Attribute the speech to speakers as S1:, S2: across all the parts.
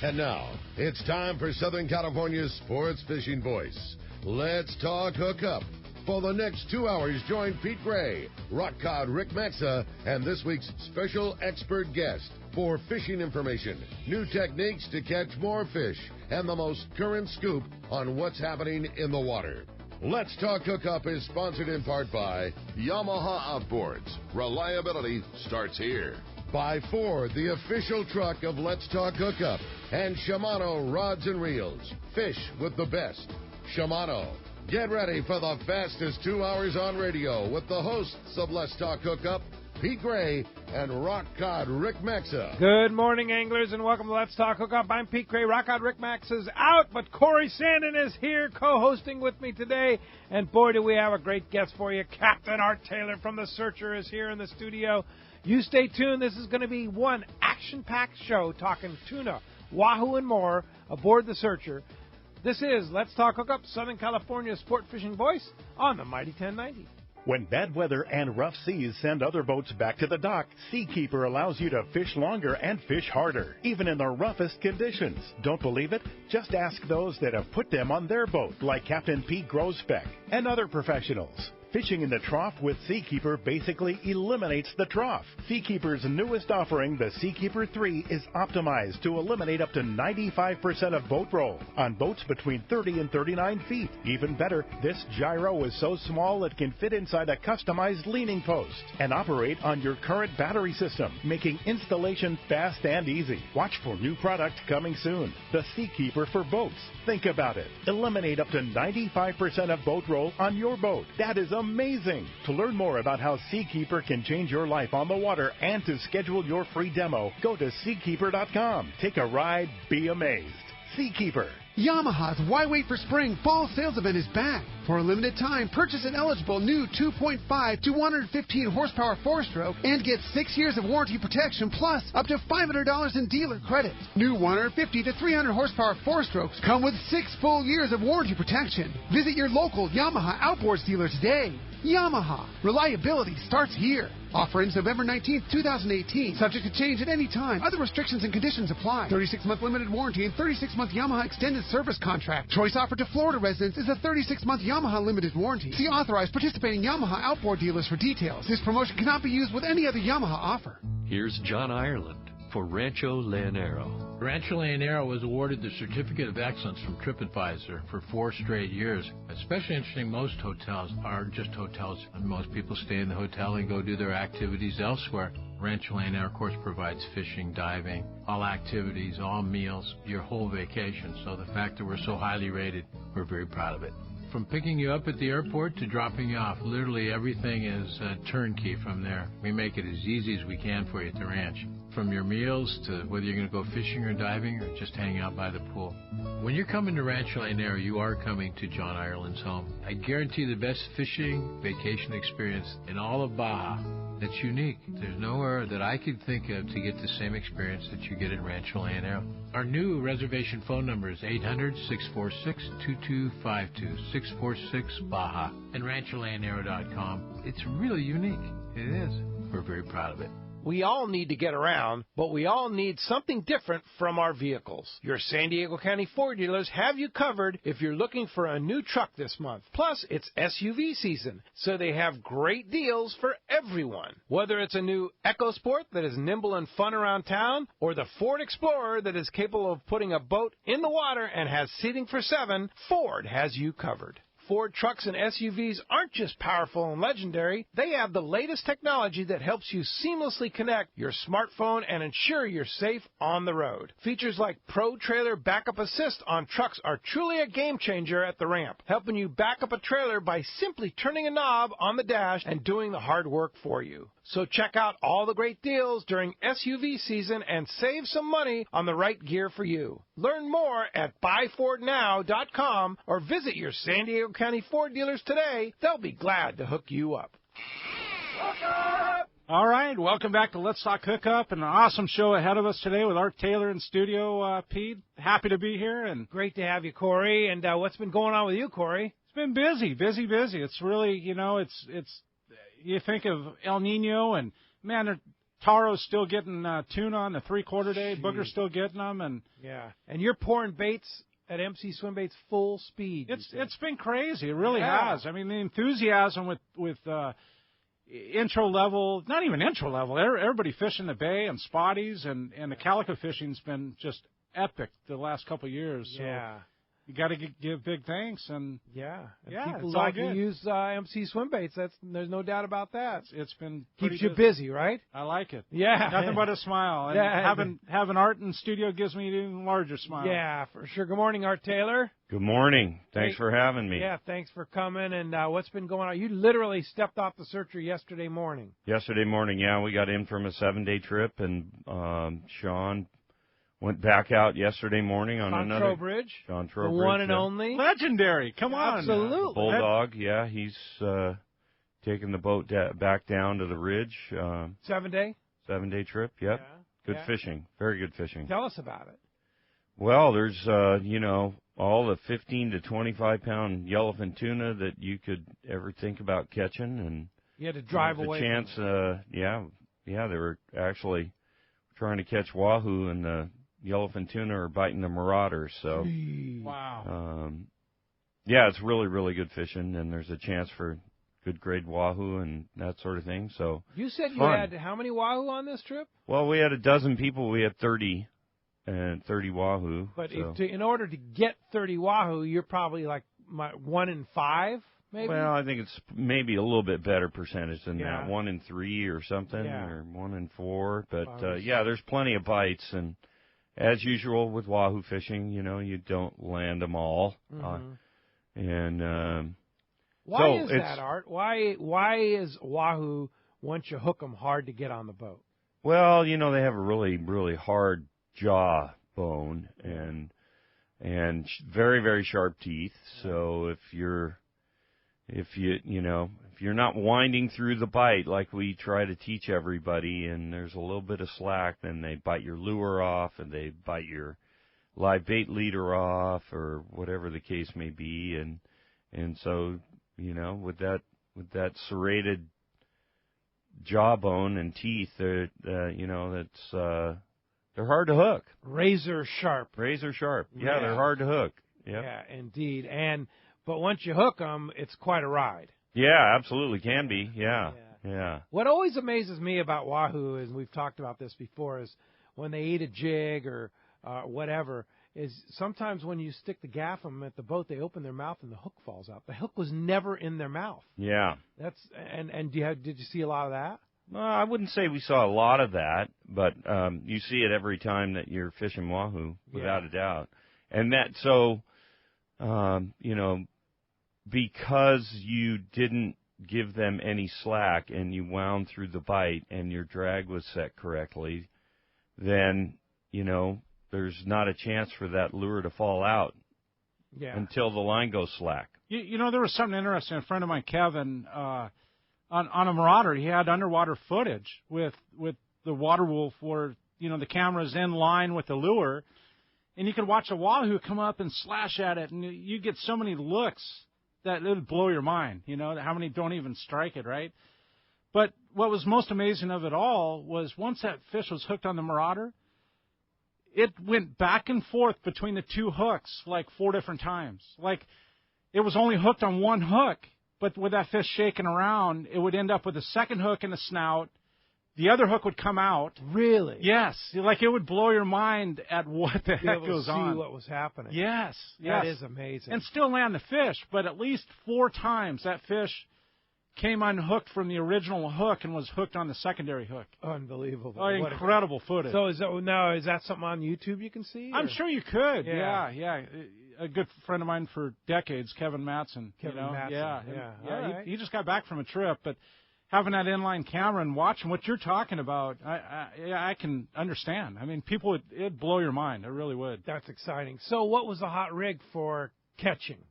S1: And now, it's time for Southern California's sports fishing voice. Let's talk hookup. For the next 2 hours, join Pete Gray, rock cod Rick Maxa, and this week's special expert guest for fishing information, new techniques to catch more fish, and the most current scoop on what's happening in the water. Let's Talk Hookup is sponsored in part by Yamaha Outboards. Reliability starts here. By Ford, the official truck of Let's Talk Hookup, and Shimano Rods and Reels. Fish with the best. Shimano. Get ready for the fastest 2 hours on radio with the hosts of Let's Talk Hookup, Pete Gray and rock cod Rick Maxa.
S2: Good morning, anglers, and welcome to Let's Talk Hookup. I'm Pete Gray. Rock cod Rick Maxa's out, but Corey Sandin is here co-hosting with me today. And boy, do we have a great guest for you. Captain Art Taylor from The Searcher is here in the studio. You stay tuned. This is going to be one action-packed show talking tuna, wahoo, and more aboard The Searcher. This is Let's Talk Hookup, Southern California's sport fishing voice on the Mighty 1090.
S3: When bad weather and rough seas send other boats back to the dock, Seakeeper allows you to fish longer and fish harder, even in the roughest conditions. Don't believe it? Just ask those that have put them on their boat, like Captain Pete Grosbeck and other professionals. Fishing in the trough with Seakeeper basically eliminates the trough. Seakeeper's newest offering, the Seakeeper 3, is optimized to eliminate up to 95% of boat roll on boats between 30 and 39 feet. Even better, this gyro is so small it can fit inside a customized leaning post and operate on your current battery system, making installation fast and easy. Watch for new product coming soon. The Seakeeper for boats. Think about it. Eliminate up to 95% of boat roll on your boat. That is amazing. To learn more about how Seakeeper can change your life on the water and to schedule your free demo, go to Seakeeper.com. Take a ride, be amazed. Seakeeper.
S4: Yamaha's Why Wait for Spring Fall Sales Event is back. For a limited time, purchase an eligible new 2.5 to 115 horsepower 4-stroke and get 6 years of warranty protection plus up to $500 in dealer credit. New 150 to 300 horsepower 4-strokes come with 6 full years of warranty protection. Visit your local Yamaha Outboards dealer today. Yamaha. Reliability starts here. Offer ends November 19th, 2018. Subject to change at any time. Other restrictions and conditions apply. 36-month limited warranty and 36-month Yamaha extended service contract. Choice offered to Florida residents is a 36-month Yamaha limited warranty. See authorized participating Yamaha outboard dealers for details. This promotion cannot be used with any other Yamaha offer.
S5: Here's John Ireland for Rancho Leonero.
S6: Rancho Leonero was awarded the Certificate of Excellence from TripAdvisor for 4 straight years. Especially interesting, most hotels aren't just hotels, and most people stay in the hotel and go do their activities elsewhere. Rancho Leonero, of course, provides fishing, diving, all activities, all meals, your whole vacation. So the fact that we're so highly rated, we're very proud of it. From picking you up at the airport to dropping you off, literally everything is turnkey from there. We make it as easy as we can for you at the ranch. From your meals to whether you're going to go fishing or diving or just hang out by the pool. When you're coming to Rancho Leonero, you are coming to John Ireland's home. I guarantee the best fishing vacation experience in all of Baja. That's unique. There's nowhere that I could think of to get the same experience that you get at Rancho Leonero. Our new reservation phone number is 800-646-2252, 646-BAJA, and RanchoLeonero.com. It's really unique. It is. We're very proud of it.
S2: We all need to get around, but we all need something different from our vehicles. Your San Diego County Ford dealers have you covered if you're looking for a new truck this month. Plus, it's SUV season, so they have great deals for everyone. Whether it's a new EcoSport that is nimble and fun around town, or the Ford Explorer that is capable of putting a boat in the water and has seating for 7, Ford has you covered. Ford trucks and SUVs aren't just powerful and legendary. They have the latest technology that helps you seamlessly connect your smartphone and ensure you're safe on the road. Features like Pro Trailer Backup Assist on trucks are truly a game changer at the ramp, helping you back up a trailer by simply turning a knob on the dash and doing the hard work for you. So check out all the great deals during SUV season and save some money on the right gear for you. Learn more at buyfordnow.com or visit your San Diego County Ford dealers today. They'll be glad to hook you up.
S7: All right, welcome back to Let's Talk Hookup, and an awesome show ahead of us today with Art Taylor in studio. Pete, happy to be here. And
S2: great to have you, Corey. And what's been going on with you, Corey?
S7: It's been busy. It's really, it's you think of El Nino, and, man, Taro's still getting tuna on the 3/4 day. Booger's still getting them, and
S2: you're pouring baits at MC Swim Baits full speed.
S7: It's been crazy. It really has. I mean, the enthusiasm with intro level, not even intro level. Everybody fishing the bay and spotties and the calico fishing's been just epic the last couple of years. So you got to give big thanks, and
S2: people like to use MC Swim Baits. There's no doubt about that.
S7: It's been
S2: keeps you busy, right?
S7: I like it.
S2: Yeah,
S7: nothing but a smile. And having Art in the studio gives me an even larger smile.
S2: Yeah, for sure. Good morning, Art Taylor.
S8: Good morning. Thanks for having me.
S2: Yeah, thanks for coming. And what's been going on? You literally stepped off the searcher yesterday morning.
S8: Yesterday morning, we got in from a 7-day trip, and Sean went back out yesterday morning on another
S2: Trowbridge.
S8: Sean Trowbridge,
S2: the one and only.
S7: Legendary. Come on.
S2: Absolutely.
S8: Bulldog, he's taking the boat back down to the ridge.
S2: 7-day?
S8: 7-day trip, yep. Good fishing. Very good fishing.
S2: Tell us about it.
S8: Well, there's, all the 15 to 25-pound yellowfin tuna that you could ever think about catching. And
S2: you had to drive away.
S8: The chance, they were actually trying to catch wahoo, and the yellowfin tuna are biting the marauders. So,
S7: wow.
S8: It's really, really good fishing, and there's a chance for good grade wahoo and that sort of thing. So
S2: you said you had how many wahoo on this trip?
S8: Well, we had a dozen people. We had 30 wahoo.
S2: But in order to get 30 wahoo, you're probably like 1 in 5, maybe?
S8: Well, I think it's maybe a little bit better percentage than that, 1 in 3 or something, or 1 in 4. But, there's plenty of bites. And as usual with wahoo fishing, you don't land them all.
S2: Mm-hmm. Why is that, Art? Why is wahoo, once you hook them, hard to get on the boat?
S8: Well, they have a really, really hard jaw bone and very, very sharp teeth. So if you're not winding through the bite like we try to teach everybody, and there's a little bit of slack, then they bite your lure off, and they bite your live bait leader off, or whatever the case may be, and so with that serrated jawbone and teeth, they're hard to hook.
S2: Razor sharp.
S8: Yeah, they're hard to hook. Yep.
S2: Yeah, indeed. But once you hook them, it's quite a ride.
S8: Yeah, absolutely can be. Yeah.
S2: What always amazes me about wahoo, and we've talked about this before, is when they eat a jig or whatever, is sometimes when you stick the gaff them at the boat, they open their mouth and the hook falls out. The hook was never in their mouth.
S8: Yeah.
S2: And did you see a lot of that?
S8: I wouldn't say we saw a lot of that, but you see it every time that you're fishing wahoo, without a doubt. And because you didn't give them any slack and you wound through the bite and your drag was set correctly, then, there's not a chance for that lure to fall out until the line goes slack.
S7: There was something interesting. A friend of mine, Kevin, on a Marauder, he had underwater footage with the water wolf where, the camera's in line with the lure, and you could watch a wahoo come up and slash at it, and you get so many looks that it would blow your mind, how many don't even strike it, right? But what was most amazing of it all was once that fish was hooked on the Marauder, it went back and forth between the two hooks like 4 different times. Like, it was only hooked on one hook, but with that fish shaking around, it would end up with a second hook in the snout. The other hook would come out.
S2: Really?
S7: Yes. Like, it would blow your mind at what the heck goes on.
S2: See what was happening.
S7: Yes.
S2: That is amazing.
S7: And still land the fish, but at least 4 times that fish came unhooked from the original hook and was hooked on the secondary hook.
S2: Unbelievable.
S7: Oh, incredible footage.
S2: So is that something on YouTube you can see?
S7: I'm sure you could. Yeah. A good friend of mine for decades, Kevin Matson.
S2: Yeah.
S7: He just got back from a trip, but having that inline camera and watching what you're talking about, I can understand. I mean, it'd blow your mind. It really would.
S2: That's exciting. So what was the hot rig for catching?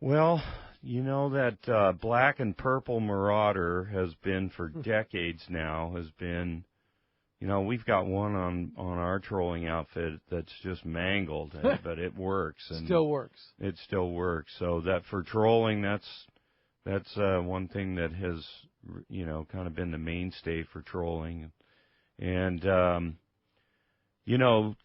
S8: Well, that black and purple Marauder has been for decades now, we've got one on our trolling outfit that's just mangled, but it works. And
S2: still works.
S8: It still works. So that for trolling, that's one thing that has kind of been the mainstay for trolling. And,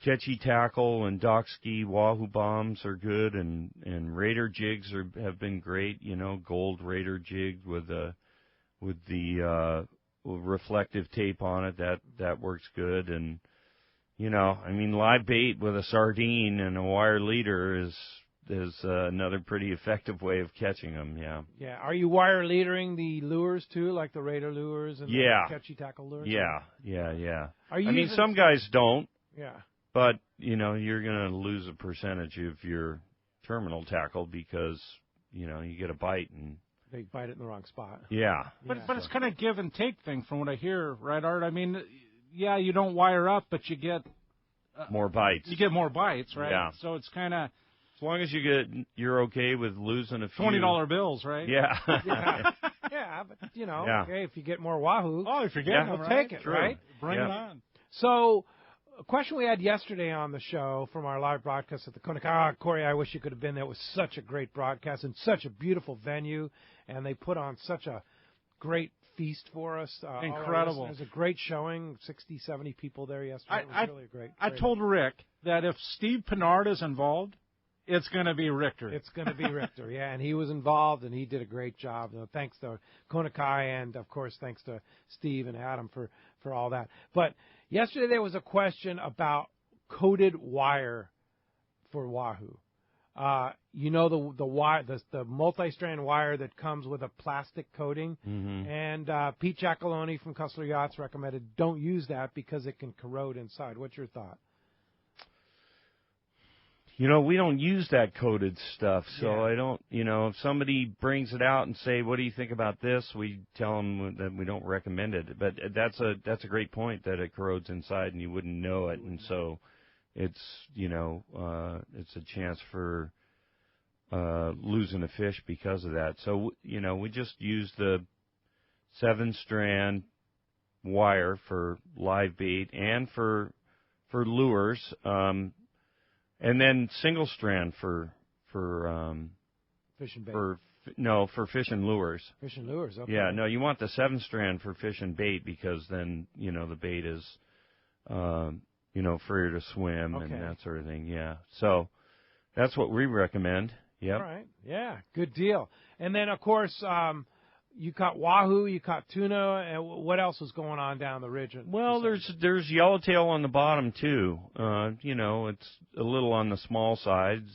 S8: catchy tackle and dock ski wahoo bombs are good, and raider jigs have been great. Gold raider jig with the reflective tape on it, that works good. And live bait with a sardine and a wire leader is another pretty effective way of catching them. Yeah.
S2: Yeah. Are you wire leadering the lures too, like the raider lures and the catchy tackle lures?
S8: Yeah.
S2: Are you
S8: some guys don't.
S2: Yeah.
S8: But you're going to lose a percentage of your terminal tackle because you get a bite and
S2: they bite it in the wrong spot.
S8: Yeah.
S7: But it's kind of give and take thing from what I hear, right, Art? I mean, yeah, you don't wire up, but you get
S8: more bites.
S7: You get more bites, right?
S8: Yeah.
S7: So it's kind of,
S8: as long as you're okay with losing a few
S7: $20 bills, right?
S8: Yeah.
S2: Yeah, but
S8: Yeah.
S2: okay, if you get more wahoo,
S7: if you're getting them,
S2: we'll
S7: right?
S2: take it,
S8: True.
S2: right?
S7: Bring it on.
S2: So, a question we had yesterday on the show from our live broadcast at the Kona. Corey, I wish you could have been there. It was such a great broadcast and such a beautiful venue, and they put on such a great feast for us.
S7: Incredible.
S2: It was a great showing, 60, 70 people there yesterday. It was really great.
S7: I told Rick that if Steve Pinard is involved, it's going to be Richter.
S2: It's going to be Richter, yeah, and he was involved, and he did a great job. Thanks to Konakai, and, of course, thanks to Steve and Adam for all that. But yesterday there was a question about coated wire for wahoo. The wire, the multi-strand wire that comes with a plastic coating, and Pete Giacalone from Cussler Yachts recommended don't use that because it can corrode inside. What's your thought?
S8: We don't use that coated stuff, so
S2: Yeah.
S8: I don't, if somebody brings it out and say, what do you think about this? We tell them that we don't recommend it. But that's a great point, that it corrodes inside and you wouldn't know it. And so it's, it's a chance for losing a fish because of that. So, we just use the 7-strand wire for live bait and for lures. And then single strand for
S2: Fish and bait.
S8: for fish and lures.
S2: Fish and lures, okay.
S8: Yeah, no, you want the 7-strand for fish and bait because then the bait is freer to swim and that sort of thing. Yeah, so that's what we recommend. Yeah.
S2: All right. Yeah, good deal. And then of course you caught wahoo, you caught tuna, and what else was going on down the ridge?
S8: Well, there's yellowtail on the bottom too. It's a little on the small sides,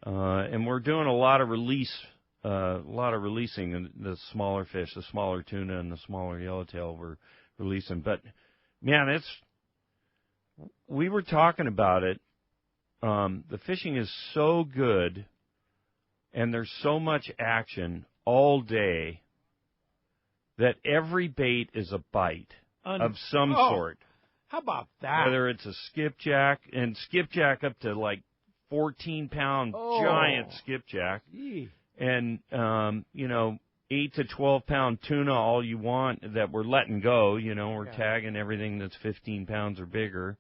S8: and we're doing a lot of releasing the smaller fish, the smaller tuna and the smaller yellowtail. We're releasing, but man, we were talking about it. The fishing is so good, and there's so much action all day, that every bait is a bite of some sort.
S2: How about that?
S8: Whether it's a skipjack, and skipjack up to like 14-pound giant skipjack, and 8 to 12-pound tuna, all you want, that we're letting go. We're tagging everything that's 15 pounds or bigger.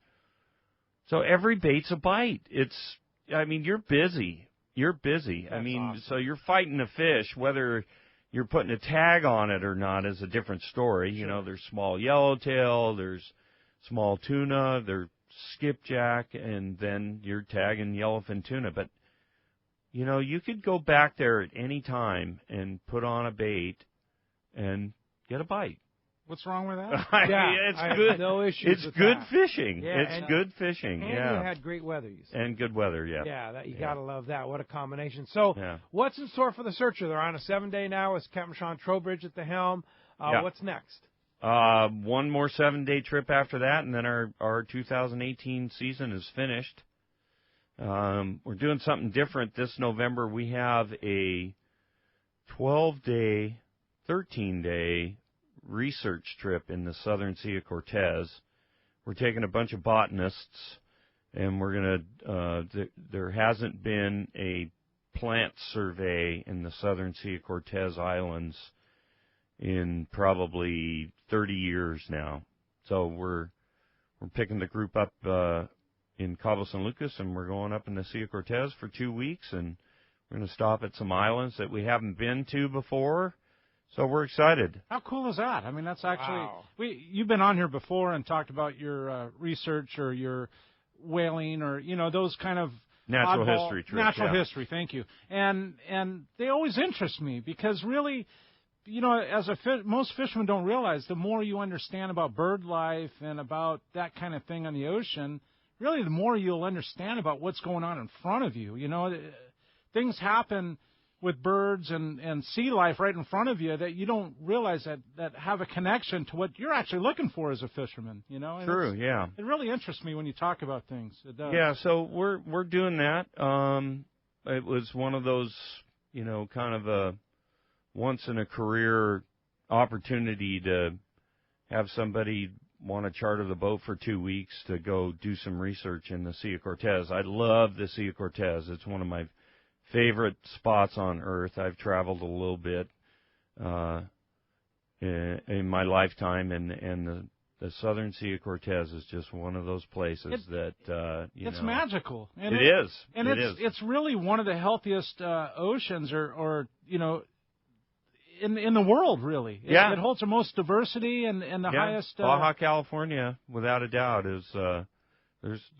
S8: So every bait's a bite. You're busy. You're busy.
S2: That's awesome.
S8: So you're fighting a fish, whether you're putting a tag on it or not is a different story.
S2: Sure.
S8: There's small yellowtail, there's small tuna, there's skipjack, and then you're tagging yellowfin tuna. But, you could go back there at any time and put on a bait and get a bite.
S7: What's wrong with that?
S8: It's good.
S2: No issues.
S8: It's
S2: with
S8: good
S2: that.
S8: fishing.
S2: Yeah,
S8: It's good fishing.
S2: And
S8: yeah.
S2: you had great weather, you said.
S8: And good weather, yeah.
S2: Yeah, you gotta love that. What a combination. So, what's in store for the Searcher? They're on a 7-day now with Captain Sean Trowbridge at the helm. What's next?
S8: One more 7-day trip after that, and then our 2018 season is finished. We're doing something different this November. We have a 12-day, 13-day research trip in the southern Sea of Cortez. We're taking a bunch of botanists, and we're going to, there hasn't been a plant survey in the southern Sea of Cortez Islands in probably 30 years now. So we're picking the group up in Cabo San Lucas, and we're going up in the Sea of Cortez for 2 weeks, and we're going to stop at some islands that we haven't been to before. So we're excited.
S7: How cool is that? I mean, that's actually
S2: Wow.
S7: You've been on here before and talked about your research or your whaling or those kind of
S8: Natural
S7: oddball,
S8: history trips.
S7: Natural history, thank you. And they always interest me because really, as most fishermen don't realize, the more you understand about bird life and about that kind of thing on the ocean, really the more you'll understand about what's going on in front of you. Things happen with birds and sea life right in front of you that you don't realize that have a connection to what you're actually looking for as a fisherman. And
S8: True, yeah.
S7: It really interests me when you talk about things. It does.
S8: Yeah, so we're doing that. It was one of those, kind of a once in a career opportunity to have somebody want to charter the boat for 2 weeks to go do some research in the Sea of Cortez. I love the Sea of Cortez. It's one of my favorite spots on Earth. I've traveled a little bit in my lifetime, and the Southern Sea of Cortez is just one of those places
S7: it's magical. And
S8: it is.
S7: And
S8: it is.
S7: It's really one of the healthiest oceans, or in the world, really. It holds the most diversity and the highest.
S8: Baja California, without a doubt, is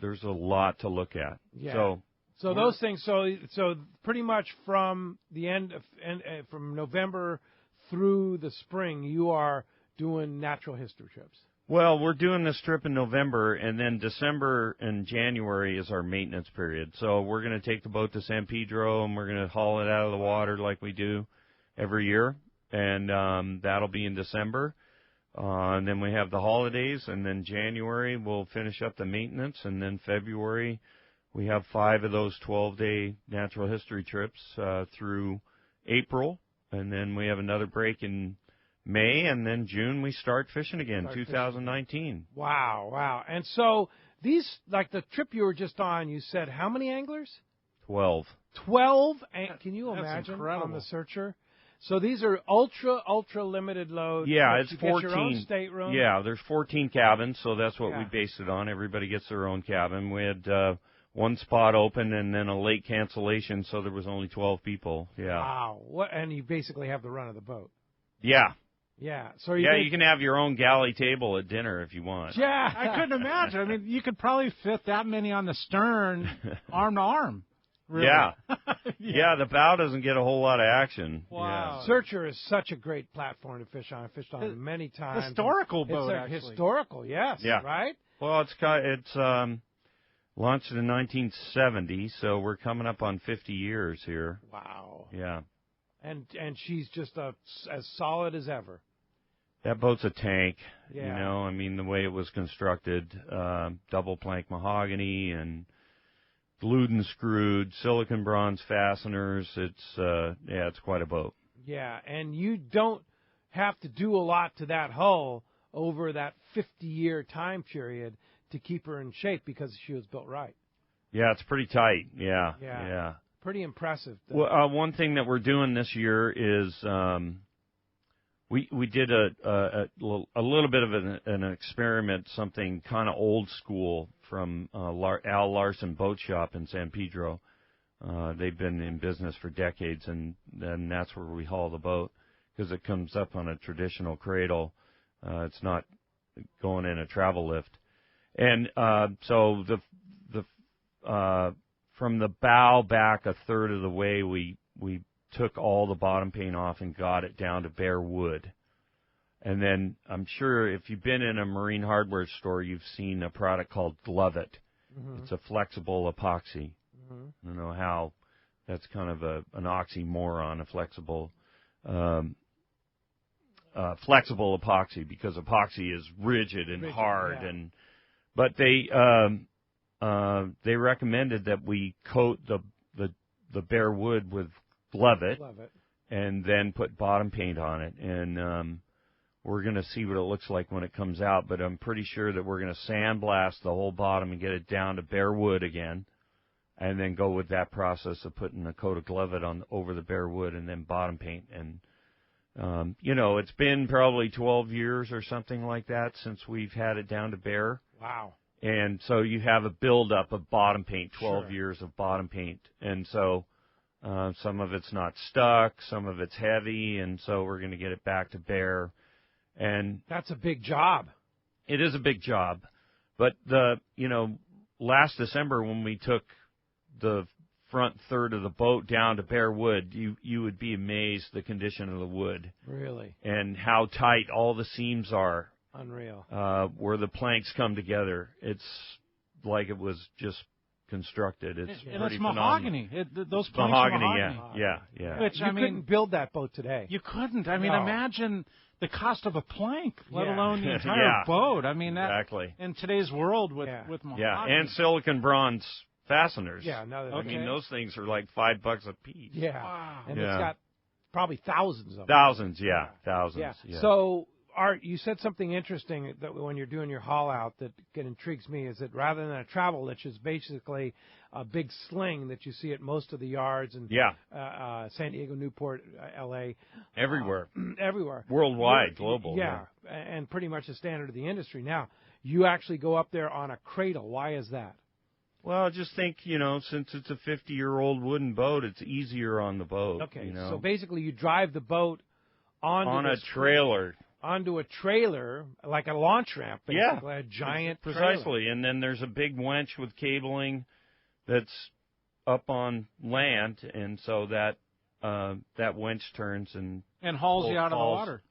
S8: there's a lot to look at.
S2: Yeah. So those things. So pretty much from the end of from November through the spring, you are doing natural history trips.
S8: Well, we're doing this trip in November, and then December and January is our maintenance period. So we're going to take the boat to San Pedro, and we're going to haul it out of the water like we do every year, and that'll be in December. And then we have the holidays, and then January we'll finish up the maintenance, and then February we have 5 of those 12-day natural history trips through April, and then we have another break in May, and then June we start fishing again, 2019.
S2: Wow. And so these, like the trip you were just on, you said how many anglers?
S8: 12.
S2: 12? Can you imagine
S7: incredible.
S2: on the Searcher? So these are ultra limited loads.
S8: Yeah,
S2: but
S8: it's
S2: you
S8: 14.
S2: Get your own stateroom.
S8: Yeah, there's 14 cabins, so that's what we based it on. Everybody gets their own cabin. We had one spot open and then a late cancellation, so there was only 12 people. Yeah.
S2: Wow. And you basically have the run of the boat.
S8: Yeah.
S2: Yeah. So
S8: you can have your own galley table at dinner if you want.
S2: Yeah.
S7: I couldn't imagine. I mean, you could probably fit that many on the stern, arm to arm. Really.
S8: Yeah. Yeah, the bow doesn't get a whole lot of action.
S7: Wow.
S8: Yeah.
S2: Searcher is such a great platform to fish on. I fished on it many times.
S7: Historical boat,
S2: it's
S7: actually.
S2: Historical, yes.
S8: Yeah.
S2: Right?
S8: Well, it's launched in 1970, so we're coming up on 50 years here.
S2: Wow.
S8: Yeah.
S2: And she's just as solid as ever.
S8: That boat's a tank.
S2: Yeah.
S8: I mean, the way it was constructed, double plank mahogany and glued and screwed, silicon bronze fasteners. It's quite a boat.
S2: Yeah, and you don't have to do a lot to that hull over that 50-year time period to keep her in shape because she was built right.
S8: Yeah, it's pretty tight. Yeah.
S2: Pretty impressive.
S8: Well, one thing that we're doing this year is we did a little bit of an experiment, something kind of old school from Al Larson Boat Shop in San Pedro. They've been in business for decades, and that's where we haul the boat because it comes up on a traditional cradle. It's not going in a travel lift. And so from the bow back a third of the way, we took all the bottom paint off and got it down to bare wood. And then I'm sure if you've been in a marine hardware store, you've seen a product called Glove It. Mm-hmm. It's a flexible epoxy. Mm-hmm. I don't know how that's kind of an oxymoron, a flexible epoxy, because epoxy is rigid and hard. Yeah. But they recommended that we coat the bare wood with Glove It. And then put bottom paint on it. And we're going to see what it looks like when it comes out, but I'm pretty sure that we're going to sandblast the whole bottom and get it down to bare wood again, and then go with that process of putting a coat of Glove It on over the bare wood and then bottom paint. And it's been probably 12 years or something like that since we've had it down to bare.
S2: Wow.
S8: And so you have a buildup of bottom paint, 12 years of bottom paint. And so Some of it's not stuck, some of it's heavy, and so we're going to get it back to bare. And
S2: that's a big job.
S8: It is a big job. But last December when we took the front third of the boat down to bare wood, you would be amazed the condition of the wood.
S2: Really?
S8: And how tight all the seams are.
S2: Unreal.
S8: Where the planks come together. It's like it was just constructed. It's pretty
S7: mahogany. Those planks
S8: mahogany,
S7: are mahogany.
S8: Yeah.
S2: Which, you couldn't build that boat today.
S7: You couldn't. I mean, imagine the cost of a plank, let alone the entire
S8: Yeah.
S7: boat. I mean,
S8: exactly.
S7: In today's world with mahogany.
S8: Yeah, and silicon bronze fasteners.
S2: Yeah,
S8: I mean, those things are like $5 a piece.
S2: Yeah.
S7: Wow.
S2: And it's got probably thousands of them.
S8: Thousands. Yeah.
S2: So, Art, you said something interesting that when you're doing your haul out that intrigues me is that rather than a travel lift, is basically a big sling that you see at most of the yards and San Diego, Newport, L.A.
S8: Everywhere.
S2: Everywhere.
S8: Worldwide, global.
S2: Yeah, and pretty much the standard of the industry. Now, you actually go up there on a cradle. Why is that?
S8: Well, I just think, since it's a 50-year-old wooden boat, it's easier on the boat.
S2: Okay, so basically you drive the boat on a
S8: trailer.
S2: Onto a trailer, like a launch ramp, basically, a giant
S8: precisely.
S2: trailer.
S8: And then there's a big winch with cabling that's up on land, and so that winch turns and
S7: hauls you out of the water.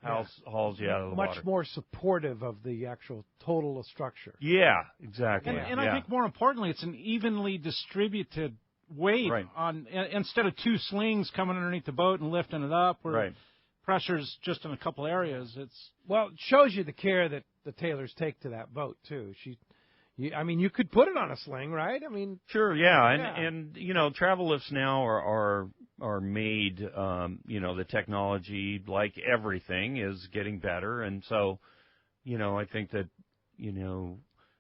S8: Hauls you out of the water.
S2: Much more supportive of the actual total structure.
S8: Yeah, exactly.
S7: And I think more importantly, it's an evenly distributed weight on instead of two slings coming underneath the boat and lifting it up. Pressure's just in a couple areas. It
S2: shows you the care that the tailors take to that boat too. You could put it on a sling, right? I mean,
S8: sure, yeah. And travel lifts now are made. The technology, like everything, is getting better, and so, I think that,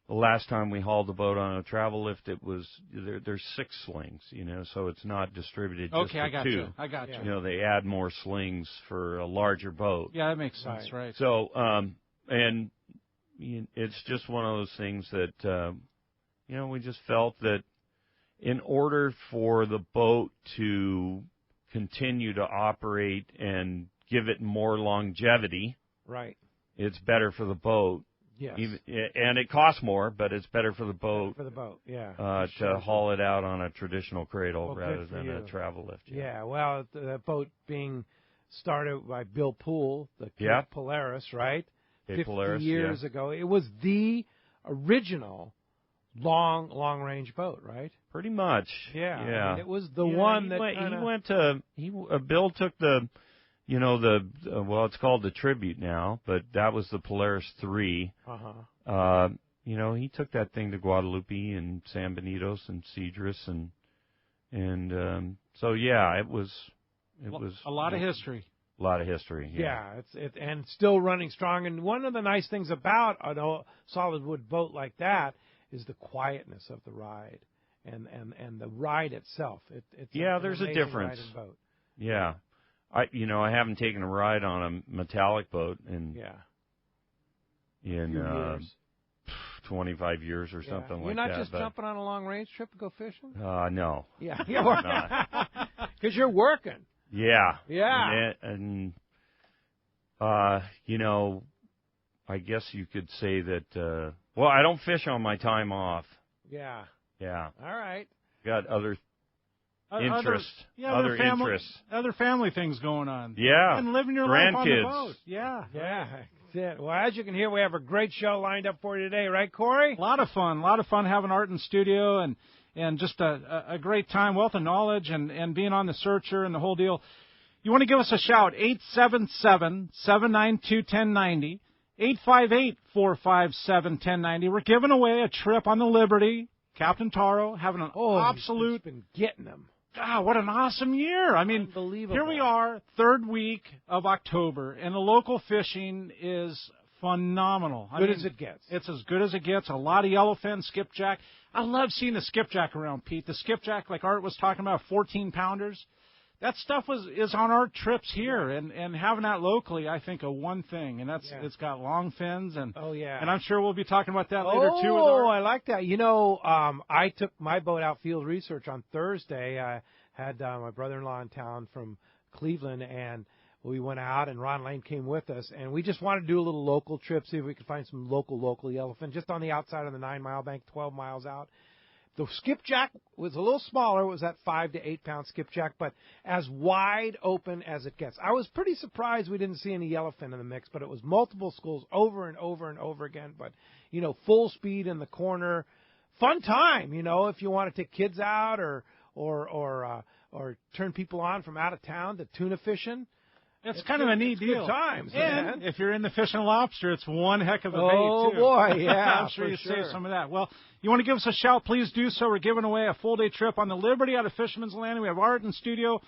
S8: the last time we hauled the boat on a travel lift, it was there's 6 slings, so it's not distributed just for 2.
S7: I got you.
S8: They add more slings for a larger boat.
S7: Yeah, that makes sense, right?
S8: So, and it's just one of those things that, we just felt that in order for the boat to continue to operate and give it more longevity, it's better for the boat.
S2: Yes.
S8: And it costs more, but it's better for the boat. To haul it out on a traditional cradle rather than a travel lift.
S2: Yeah, well, the boat being started by Bill Poole, the Polaris, right? 50 years ago. It was the original long-range boat, right?
S8: Pretty much.
S2: Yeah.
S8: I mean,
S2: it was the one that
S8: Bill took the... it's called the Tribute now, but that was the Polaris 3. He took that thing to Guadalupe and San Benitos and Cedros and so it was
S7: a lot of history.
S8: A lot of history.
S2: Yeah, and still running strong. And one of the nice things about a solid wood boat like that is the quietness of the ride and the ride itself.
S8: There's a difference.
S2: Boat.
S8: Yeah. I haven't taken a ride on a metallic boat in 25 years or something like that.
S2: You're not just jumping on a long range trip to go fishing?
S8: No.
S2: Yeah, you're not. Because you're working.
S8: Yeah.
S2: Yeah.
S8: And I guess you could say that. I don't fish on my time off.
S2: Yeah.
S8: Yeah.
S2: All right.
S8: Got other interests.
S7: Other family things going on.
S8: Yeah.
S7: And living your life on the
S8: Grandkids.
S7: boat. Yeah.
S2: Yeah. That's it. Well, as you can hear, we have a great show lined up for you today, right, Corey?
S7: A lot of fun having Art in studio and just a great time, wealth of knowledge and being on the Searcher and the whole deal. You want to give us a shout, 877-792-1090, 858-457-1090. We're giving away a trip on the Liberty. Captain Taro having an absolute...
S2: He's been getting them.
S7: God, what an awesome year. I mean, here we are, third week of October, and the local fishing is phenomenal.
S2: Good as it gets.
S7: It's as good as it gets. A lot of yellowfin, skipjack. I love seeing the skipjack around, Pete. The skipjack, like Art was talking about, 14-pounders. that stuff is on our trips here, and having that locally, I think, a one thing, and that's it's got long fins, and and I'm sure we'll be talking about that later too.
S2: Oh, I like that. You know, I took my boat out field research on Thursday. I had my brother-in-law in town from Cleveland, and we went out, and Ron Lane came with us, and we just wanted to do a little local trip, see if we could find some local yellowfin, just on the outside of the 9-mile bank, 12 miles out. The skipjack was a little smaller. It was that 5 to 8 pound skipjack, but as wide open as it gets. I was pretty surprised we didn't see any yellowfin in the mix, but it was multiple schools over and over and over again. But, you know, full speed in the corner. Fun time, you know, if you want to take kids out or turn people on from out of town to tuna fishing.
S7: It's kind of a neat deal.
S2: Good times,
S7: and
S2: man.
S7: If you're into fish and lobster, it's one heck of a bait, too.
S2: Oh, boy, yeah.
S7: I'm sure you save some of that. Well, you want to give us a shout, please do so. We're giving away a full-day trip on the Liberty out of Fisherman's Landing. We have Art in studio.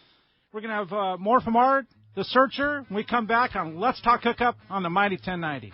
S7: We're going to have more from Art, the Searcher, when we come back on Let's Talk Hookup on the Mighty 1090.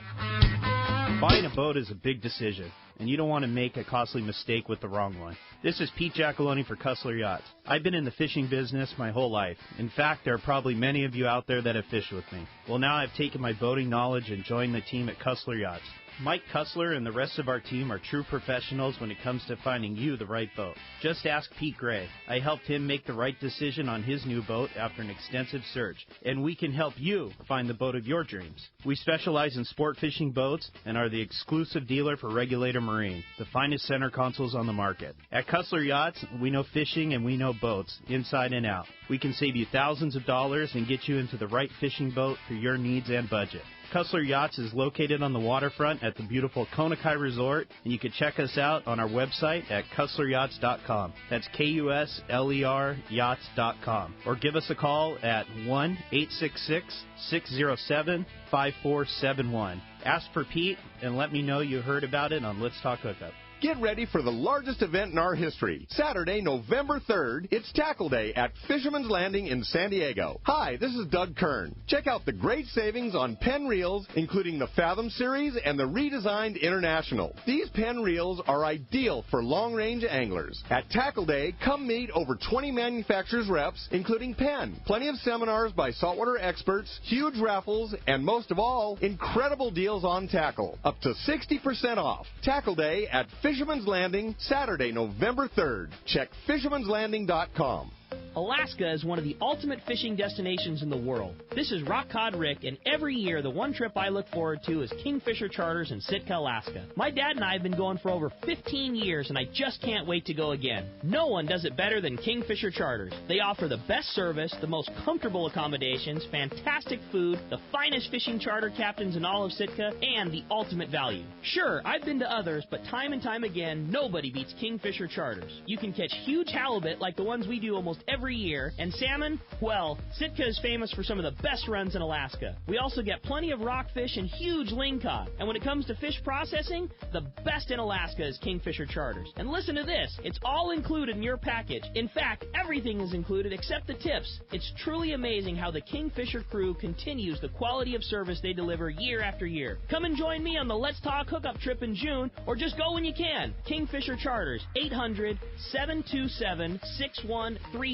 S9: Buying a boat is a big decision, and you don't want to make a costly mistake with the wrong one. This is Pete Giacalone for Cussler Yachts. I've been in the fishing business my whole life. In fact, there are probably many of you out there that have fished with me. Well, now I've taken my boating knowledge and joined the team at Cussler Yachts. Mike Cussler and the rest of our team are true professionals when it comes to finding you the right boat. Just ask Pete Gray. I helped him make the right decision on his new boat after an extensive search, and we can help you find the boat of your dreams. We specialize in sport fishing boats and are the exclusive dealer for Regulator Marine, the finest center consoles on the market. At Cussler Yachts, we know fishing and we know boats, inside and out. We can save you thousands of dollars and get you into the right fishing boat for your needs and budget. Cussler Yachts is located on the waterfront at the beautiful Konakai Resort, and you can check us out on our website at CusslerYachts.com. That's KUSLER Yachts.com. Or give us a call at 1-866-607-5471. Ask for Pete and let me know you heard about it on Let's Talk Hookup.
S10: Get ready for the largest event in our history. Saturday, November 3rd, it's Tackle Day at Fisherman's Landing in San Diego. Hi, this is Doug Kern. Check out the great savings on Penn reels, including the Fathom Series and the redesigned International. These Penn reels are ideal for long-range anglers. At Tackle Day, come meet over 20 manufacturers' reps, including Penn. Plenty of seminars by saltwater experts, huge raffles, and most of all, incredible deals on tackle. Up to 60% off. Tackle Day at Fisherman's Landing, Saturday, November 3rd. Check fishermanslanding.com.
S11: Alaska is one of the ultimate fishing destinations in the world. This is Rock Cod Rick, and every year the one trip I look forward to is Kingfisher Charters in Sitka, Alaska. My dad and I have been going for over 15 years, and I just can't wait to go again. No one does it better than Kingfisher Charters. They offer the best service, the most comfortable accommodations, fantastic food, the finest fishing charter captains in all of Sitka, and the ultimate value. Sure, I've been to others, but time and time again, nobody beats Kingfisher Charters. You can catch huge halibut like the ones we do almost every year, and salmon, well, Sitka is famous for some of the best runs in Alaska. We also get plenty of rockfish and huge lingcod. And when it comes to fish processing, the best in Alaska is Kingfisher Charters. And listen to this, it's all included in your package. In fact, everything is included except the tips. It's truly amazing how the Kingfisher crew continues the quality of service they deliver year after year. Come and join me on the Let's Talk Hookup trip in June, or just go when you can. Kingfisher Charters, 800-727-6136,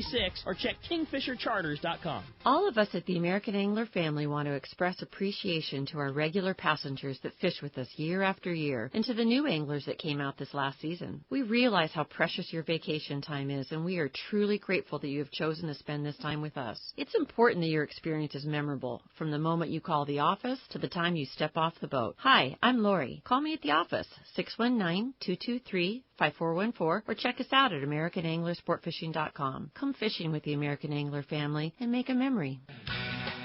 S11: or check kingfishercharters.com.
S12: All of us at the American Angler family want to express appreciation to our regular passengers that fish with us year after year, and to the new anglers that came out this last season. We realize how precious your vacation time is, and we are truly grateful that you have chosen to spend this time with us. It's important that your experience is memorable, from the moment you call the office to the time you step off the boat. Hi, I'm Lori. Call me at the office, 619-223-5414, or check us out at AmericanAnglerSportFishing.com. Come fishing with the American Angler family and make a memory.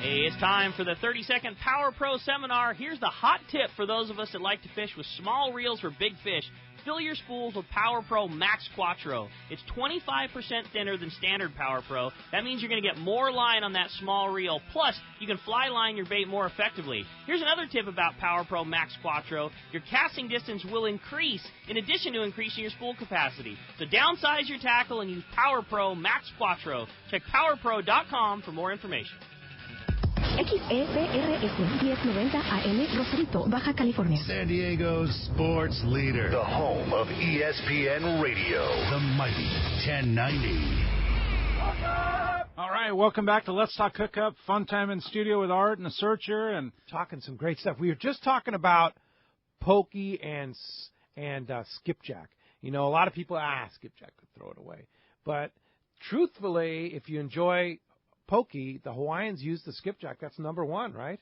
S11: Hey, it's time for the 30-second Power Pro Seminar. Here's the hot tip for those of us that like to fish with small reels for big fish. Fill your spools with Power Pro Max Quattro. It's 25% thinner than standard Power Pro. That means you're going to get more line on that small reel. Plus, you can fly line your bait more effectively. Here's another tip about Power Pro Max Quattro. Your casting distance will increase in addition to increasing your spool capacity. So downsize your tackle and use Power Pro Max Quattro. Check PowerPro.com for more information.
S13: XEPRS 1090 AM, Rosarito, Baja California.
S1: San Diego's sports leader.
S14: The home of ESPN Radio.
S1: The mighty 1090.
S7: All right, welcome back to Let's Talk Hookup. Fun time in studio with Art and the Searcher, and
S2: talking some great stuff. We were just talking about pokey and skipjack. You know, a lot of people skipjack, could throw it away. But truthfully, if you enjoy pokey, the Hawaiians use the skipjack. That's number one, right?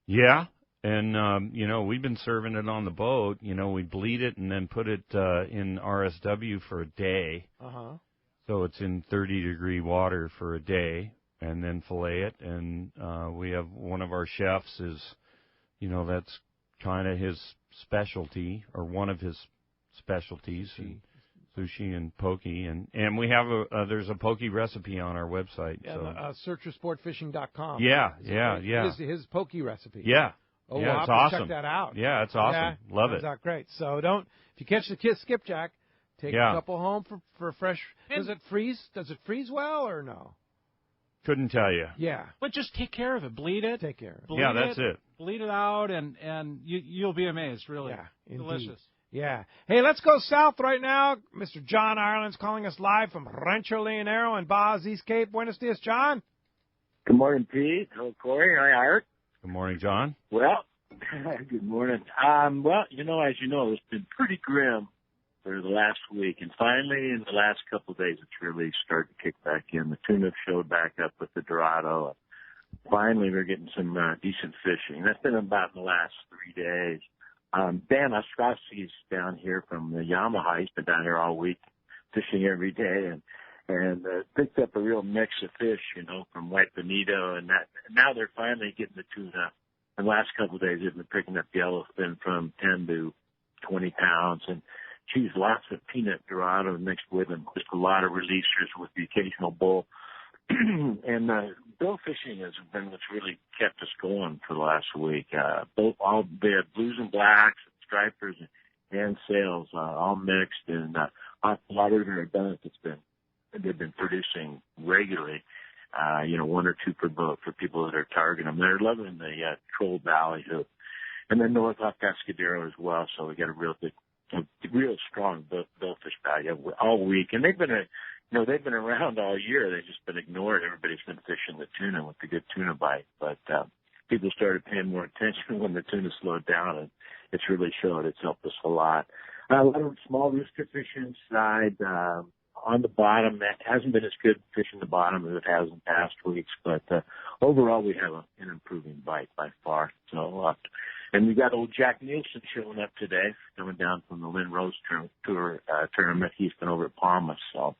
S8: Yeah. And, we've been serving it on the boat. We bleed it and then put it in RSW for a day.
S2: Uh-huh.
S8: So it's in 30-degree water for a day, and then fillet it. And we have one of our chefs is, that's kind of his specialty, or one of his specialties, sushi and pokey. And we have there's a pokey recipe on our website.
S2: Yeah,
S8: so.
S2: searchersportfishing.com.
S8: Yeah.
S2: His pokey recipe.
S8: Yeah.
S2: Oh,
S8: yeah,
S2: we'll have
S8: it's
S2: to
S8: awesome.
S2: check that out.
S8: Yeah, it's awesome.
S2: Yeah,
S8: Love it.
S2: That's great. So if you catch the skipjack, take a couple home for fresh. Does it freeze? Does it freeze well or no?
S8: Couldn't tell you.
S2: Yeah.
S7: But just take care of it. Bleed it.
S2: Take care of it.
S7: Bleed
S8: that's it.
S7: Bleed it out, and you'll be amazed, really.
S2: Yeah,
S7: delicious.
S2: Indeed. Yeah. Hey, let's go south right now. Mr. John Ireland's calling us live from Rancho Leonero in Baja's East Cape. Buenos dias, John.
S14: Good morning, Pete. Hello, Corey. Hi, Art.
S8: Good morning, John.
S14: Well, good morning. As you know, it's been pretty grim for the last week, and finally, in the last couple of days, it's really started to kick back in. The tuna showed back up with the Dorado. Finally, we're getting some decent fishing. That's been about in the last 3 days. Dan Ostrowski's down here from the Yamaha. He's been down here all week fishing every day and picked up a real mix of fish, from White Bonito and that. Now they're finally getting the tuna. And the last couple of days, they've been picking up yellowfin from 10 to 20 pounds. And geez, lots of peanut Dorado mixed with them. Just a lot of releasers with the occasional bull. And bill fishing has been what's really kept us going for the last week. They have blues and blacks, stripers, and sails, all mixed. And a lot of them are done. They've been producing regularly. 1 or 2 per boat for people that are targeting them. They're loving the Troll Valley hook, and then north off Cascadero as well. So we got a real strong billfish value all week, and they've been around all year. They've just been ignored. Everybody's been fishing the tuna with the good tuna bite, but people started paying more attention when the tuna slowed down, and it's really showed. It's helped us a lot. A lot of small rooster fish inside. On the bottom, that hasn't been as good fishing the bottom as it has in past weeks, but overall we have an improving bite by far. So, and we got old Jack Nielsen showing up today, coming down from the Lynn Rose Tour tournament. He's been over at Palmas, so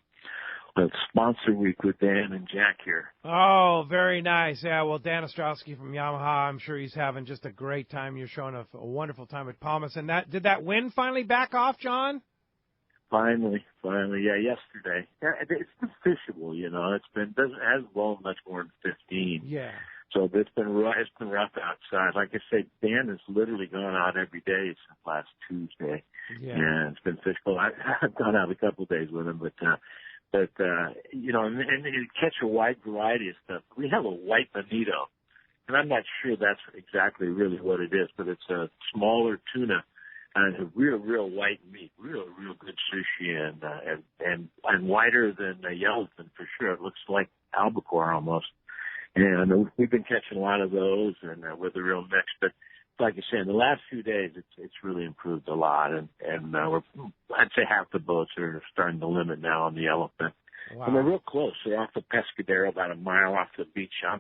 S14: the sponsor week with Dan and Jack here.
S2: Oh, very nice. Yeah, well, Dan Ostrowski from Yamaha, I'm sure he's having just a great time. You're showing a wonderful time at Palmas. And did that wind finally back off, John?
S14: Finally, yeah, yesterday. Yeah, it's been fishable, hasn't blown much more than 15.
S2: Yeah.
S14: So it's been rough outside. Like I say, Dan has literally gone out every day since last Tuesday.
S2: Yeah.
S14: And it's been fishable. I've gone out a couple of days with him, but and you catch a wide variety of stuff. We have a White Bonito, and I'm not sure that's exactly really what it is, but it's a smaller tuna. And a real white meat, real good sushi, and whiter than yellowfin for sure. It looks like albacore almost. And we've been catching a lot of those, and with a real mix. But like I say, in the last few days, it's really improved a lot. And I'd say half the boats are starting to limit now on the yellowfin.
S2: Wow.
S14: And they're real close. They're off the Pescadero, about a mile off the beach. I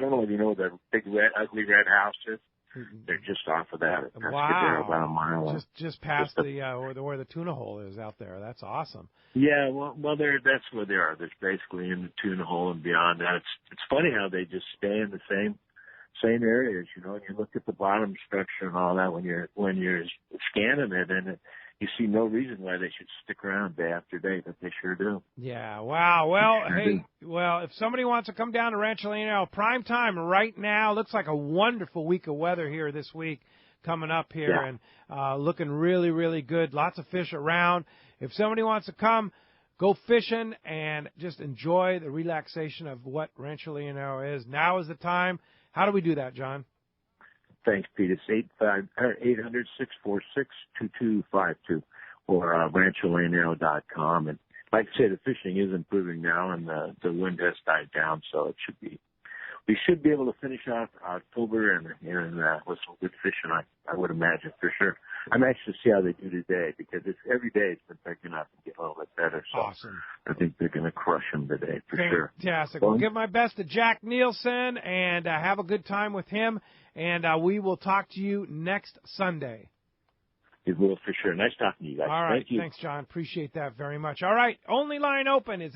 S14: don't know if you know where the big ugly red house is. They're just off of that.
S2: Wow.
S14: About a mile.
S2: Just past where the tuna hole is out there. That's awesome.
S14: Yeah, well, that's where they are. They're basically in the tuna hole and beyond that. It's funny how they just stay in the same areas. And you look at the bottom structure and all that when you're scanning it, and you see no reason why they should stick around day after day, but they sure do.
S2: Yeah, wow. Well, if somebody wants to come down to Rancho Leonero, prime time right now. Looks like a wonderful week of weather here this week coming up here, and looking really, really good. Lots of fish around. If somebody wants to come, go fishing and just enjoy the relaxation of what Rancho Leonero is. Now is the time. How do we do that, John?
S14: Thanks, Pete. It's 800-646-2252 or rancholeonero.com. And like I say, the fishing is improving now, and the wind has died down, so we should be able to finish off October and with some good fishing, I would imagine, for sure. I'm anxious to see how they do today, because every day it's been picking up and getting a little bit better. So
S2: awesome.
S14: I think they're going to crush them today, for sure.
S2: Fantastic. Well, give my best to Jack Nielsen, and have a good time with him, and we will talk to you next Sunday.
S14: It will, for sure. Nice talking to you guys.
S2: All right.
S14: Thank you.
S2: Thanks, John. Appreciate that very much. All right. Only line open is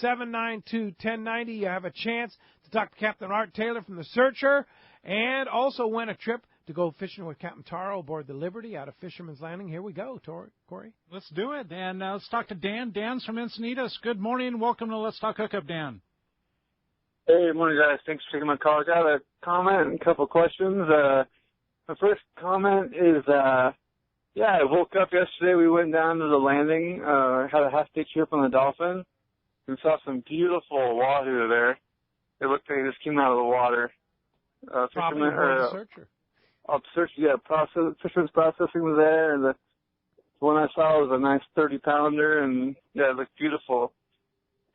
S2: 877-792-1090. You have a chance to talk to Captain Art Taylor from the Searcher, and also win a trip to go fishing with Captain Taro aboard the Liberty out of Fisherman's Landing. Here we go, Corey.
S7: Let's do it. And let's talk to Dan. Dan's from Encinitas. Good morning. Welcome to Let's Talk Hookup, Dan.
S15: Hey, morning, guys. Thanks for taking my call. I got a comment and a couple questions. My first comment is, I woke up yesterday. We went down to the landing, had a half-day trip on the Dolphin, and saw some beautiful wahoo there. It looked like they just came out of the water.
S2: Probably the Searcher.
S15: Fisherman's Processing was there, and the one I saw was a nice 30-pounder, and, it looked beautiful.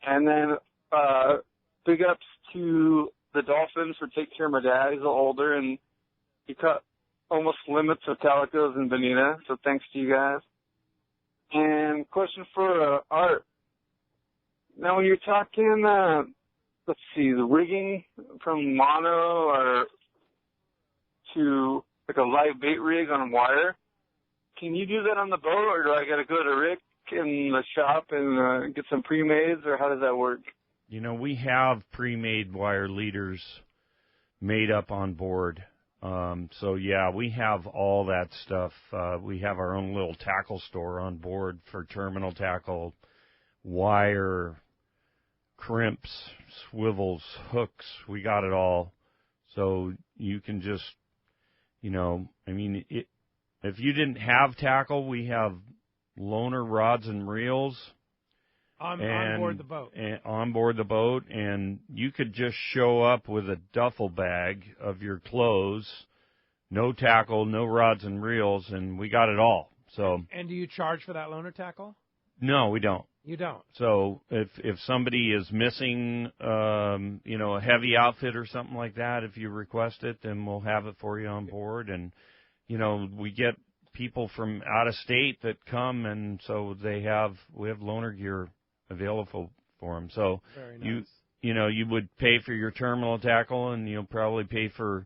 S15: And then big ups to the Dolphins for taking care of my dad. He's a little older, and he caught almost limits of calicos and bonita, so thanks to you guys. And question for Art. Now, when you're talking, let's see, the rigging from mono or to like a live bait rig on wire, can you do that on the boat, or do I got to go to Rick in the shop and get some pre-mades, or how does that work?
S8: You know, we have pre-made wire leaders made up on board. So, yeah, we have all that stuff. We have our own little tackle store on board for terminal tackle, wire, crimps, swivels, hooks. We got it all. So you can just, if you didn't have tackle, we have loaner rods and reels.
S2: On board the boat.
S8: On board the boat, and you could just show up with a duffel bag of your clothes, no tackle, no rods and reels, and we got it all. So.
S2: And do you charge for that loaner tackle?
S8: No, we don't.
S2: You don't.
S8: So if somebody is missing, a heavy outfit or something like that, if you request it, then we'll have it for you on board. And we get people from out of state that come, and so we have loaner gear available for them. So
S2: very nice.
S8: you would pay for your terminal tackle, and you'll probably pay for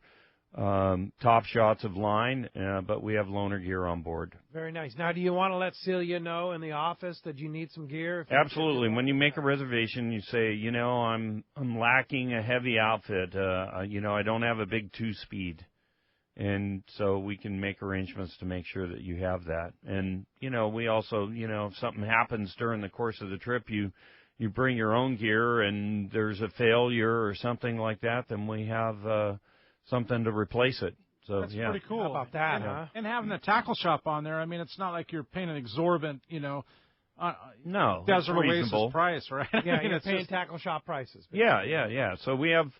S8: top shots of line, but we have loaner gear on board.
S2: Very nice. Now, do you want to let Celia know in the office that you need some gear?
S8: Absolutely. When you make a reservation, you say, I'm lacking a heavy outfit. I don't have a big 2-speed. And so we can make arrangements to make sure that you have that. And, we also, if something happens during the course of the trip, you bring your own gear and there's a failure or something like that, then we have something to replace it. So,
S7: that's pretty cool.
S2: How about that, huh?
S7: And having the tackle shop on there, it's not like you're paying an exorbitant,
S8: no,
S7: Desert
S8: reasonable
S7: Oasis price, right?
S2: Yeah, you're paying tackle shop prices.
S8: Basically. Yeah. So we have,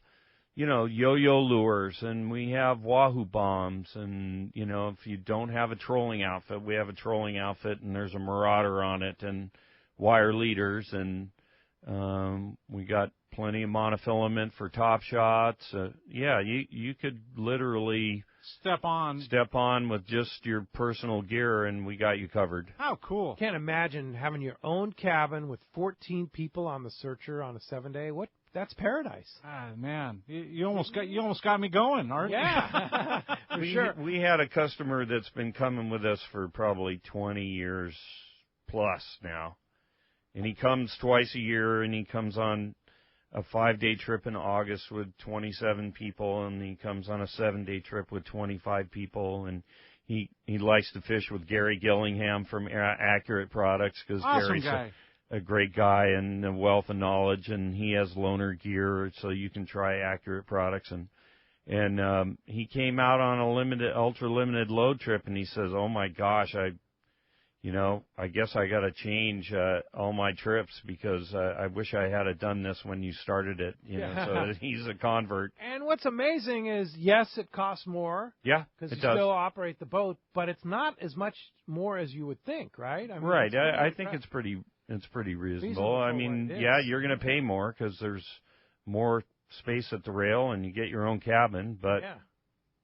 S8: yo-yo lures, and we have wahoo bombs, and, if you don't have a trolling outfit, we have a trolling outfit, and there's a marauder on it, and wire leaders, and we got plenty of monofilament for top shots. You could literally
S7: step on
S8: with just your personal gear, and we got you covered.
S7: How cool.
S2: Can't imagine having your own cabin with 14 people on the Searcher on a 7-day. That's paradise.
S7: Ah, man, you almost got me going, Art.
S2: Yeah, for sure.
S8: We had a customer that's been coming with us for probably 20 years plus now, and he comes twice a year, and he comes on a 5-day trip in August with 27 people, and he comes on a 7-day trip with 25 people, and he likes to fish with Gary Gillingham from Accurate Products, because Gary's a great guy and a wealth of knowledge, and he has loaner gear, so you can try Accurate Products. And he came out on a ultra limited load trip, and he says, "Oh my gosh, I guess I got to change all my trips, because I wish I had done this when you started it." So he's a convert.
S2: And what's amazing is, yes, it costs more.
S8: Yeah,
S2: because you
S8: does.
S2: still operate the boat, but it's not as much more as you would think, right?
S8: Right. I think it's pretty It's pretty reasonable. I mean, yeah, you're going to pay more because there's more space at the rail and you get your own cabin, but